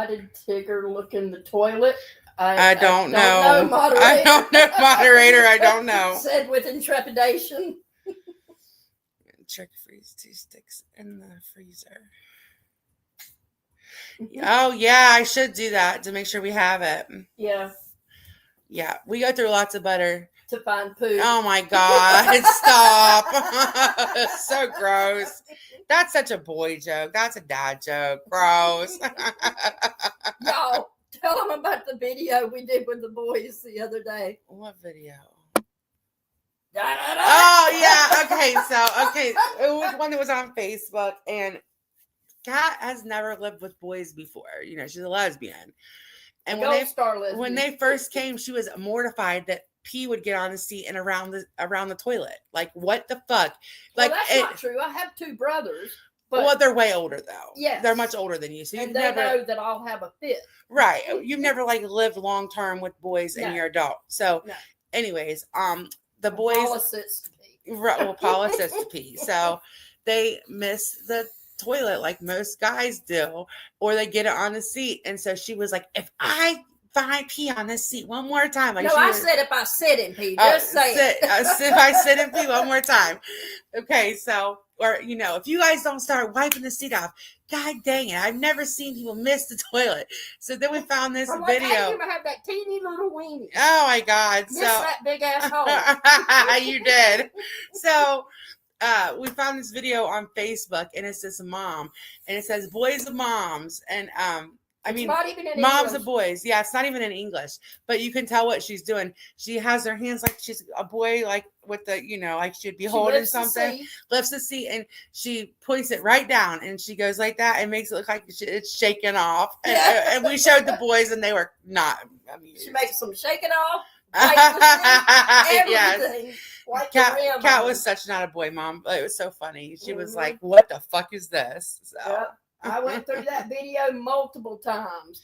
did Tigger look in the toilet? I don't know. Know, moderator. I don't know, moderator. I don't know. Said with intrepidation. Trick freeze 2 sticks in the freezer. Oh yeah, I should do that to make sure we have it. Yeah. Yeah, we go through lots of butter To find poo. Oh my God, stop. So gross. That's such a boy joke. That's a dad joke. Gross. Y'all, tell them about the video we did with the boys the other day. What video? Da-da-da. Oh yeah. Okay, it was one that was on Facebook, and Kat has never lived with boys before. You know, she's a lesbian. And when they first came, she was mortified that pee would get on the seat and around the toilet. Like, what the fuck? Like, well, that's not true. I have 2 brothers. But well, they're way older though. Yes. They're much older than you. So and they know that I'll have a fit. Right. You've never like lived long term with boys and you're adult. So anyways, the boys Paula says to pee. So they miss the toilet like most guys do, or they get it on the seat. And so she was like, if I pee on this seat one more time. Like, no, I said if I sit and pee, just say it. If I sit and pee one more time. Okay, so, or, you know, if you guys don't start wiping the seat off, God dang it, I've never seen people miss the toilet. So then we found this video. How do you have that teeny little weenie? Oh my God. Miss that big ass hole. You did. So we found this video on Facebook, and it's this mom, and it says boys of moms, and I mean, not even in moms English. of boys. Yeah, it's not even in English, but you can tell what she's doing. She has her hands like she's a boy, like with the, you know, like she'd be holding something, lifts the seat, and she points it right down, and she goes like that and makes it look like it's shaking off. And we showed the boys, and they were not amused. She makes them shake it off. Everything. Yes. Like Kat was such not a boy mom, but it was so funny. She was like, "What the fuck is this?" So. Yep. I went through that video multiple times.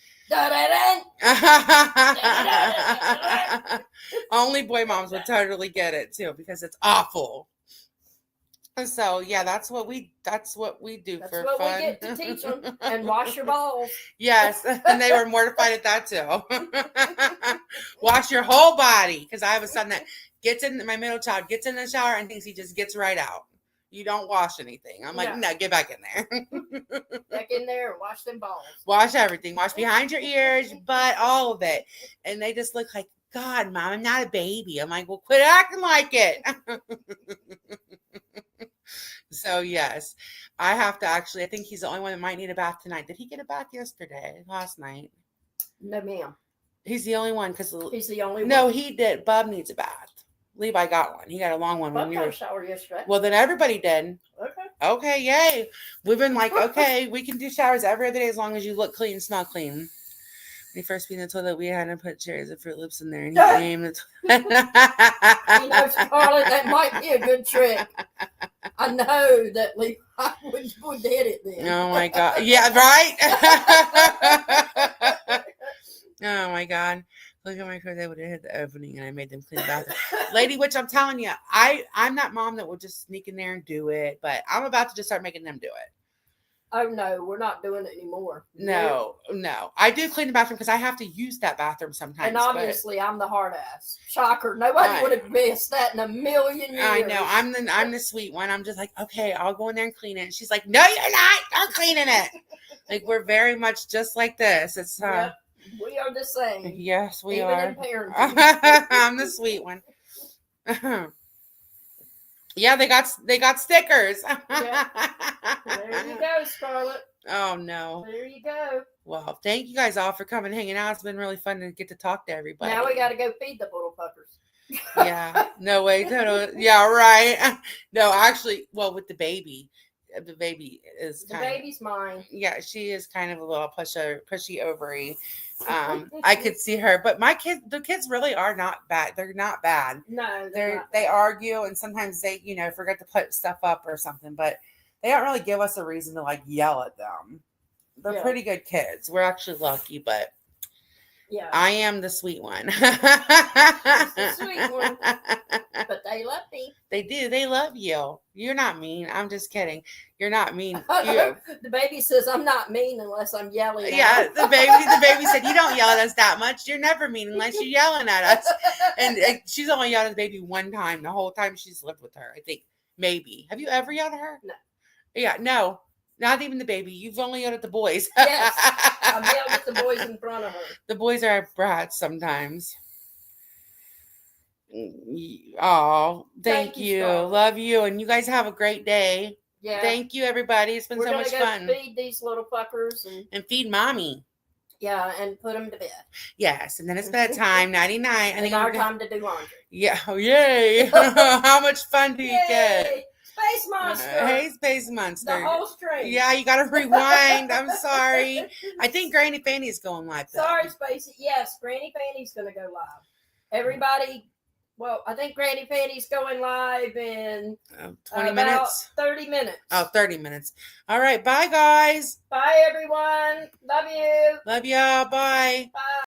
Only boy moms would totally get it too, because it's awful. So yeah, that's what we do for fun. We get to teach them and wash your balls. Yes, and they were mortified at that too. Wash your whole body, because I have a son that my middle child gets in the shower and thinks he just gets right out. You don't wash anything. I'm like, no, get back in there. Back in there and wash them balls. Wash everything. Wash behind your ears, your butt, all of it. And they just look like, God, Mom, I'm not a baby. I'm like, well, quit acting like it. So, yes, I have to actually, I think he's the only one that might need a bath tonight. Did he get a bath last night? No, ma'am. He's the only one. He's the only one. No, he did. Bub needs a bath. Levi got one. He got a long one. Bub got a shower yesterday. Well, then everybody did. Okay, yay. We've been like, okay, we can do showers every other day as long as you look clean, smell clean. When he first beat in the toilet, we had to put cherries and Fruit Loops in there, and he aimed the toilet. You know, Scarlett, that might be a good trick. I know that Levi would hit it then. Oh my God. Yeah, right? Oh my God. Look at my car, they would have hit the opening, and I made them clean the bathroom. Lady, which I'm telling you, I'm that mom that will just sneak in there and do it, but I'm about to just start making them do it. Oh no, we're not doing it anymore. No. I do clean the bathroom because I have to use that bathroom sometimes. And obviously, I'm the hard ass. Shocker. Nobody would have missed that in a million years. I know. I'm the sweet one. I'm just like, okay, I'll go in there and clean it. And she's like, no, you're not. I'm cleaning it. Like, we're very much just like this. It's Yep. We are the same. Yes, we Even are. in parenting. I'm the sweet one. Yeah, they got stickers. Yeah. There you go, Scarlett. Oh no. There you go. Well, thank you guys all for coming, hanging out. It's been really fun to get to talk to everybody. Now we got to go feed the little fuckers. Yeah. No way. Totally. Yeah. Right. No, actually, well, with the baby is the baby's mine. Yeah, she is kind of a little pushy ovary. I could see her, but the kids really are not bad. They're not bad. No, they argue, and sometimes they, forget to put stuff up or something, but they don't really give us a reason to like yell at them. They're pretty good kids. We're actually lucky, but Yeah. I am the sweet one. the sweet one. But they love me. They do. They love you. You're not mean. I'm just kidding. You're not mean. The baby says I'm not mean unless I'm yelling. Yeah, the baby said, you don't yell at us that much. You're never mean unless you're yelling at us. And she's only yelled at the baby one time the whole time she's lived with her, I think. Maybe. Have you ever yelled at her? No. Yeah, no. Not even the baby. You've only yelled at the boys. Yes. I've yelled at the boys in front of her. The boys are brats sometimes. Oh, thank you. Scarlett. Love you. And you guys have a great day. Yeah. Thank you, everybody. It's been We're so gonna much go fun. feed these little fuckers And feed mommy. Yeah, and put them to bed. Yes, and then it's bedtime, 99. And our time to do laundry. Yeah, oh, yay. How much fun do you get? Space Monster. Hey, Space Monster. The whole string. Yeah, you got to rewind. I'm sorry. I think Granny Fanny is going live. Though. Sorry, Spacey. Yes, Granny Fanny's going to go live. Everybody, well, I think Granny Fanny's going live in 20 about minutes? 30 minutes. Oh, 30 minutes. All right. Bye, guys. Bye, everyone. Love you. Love y'all. Bye. Bye.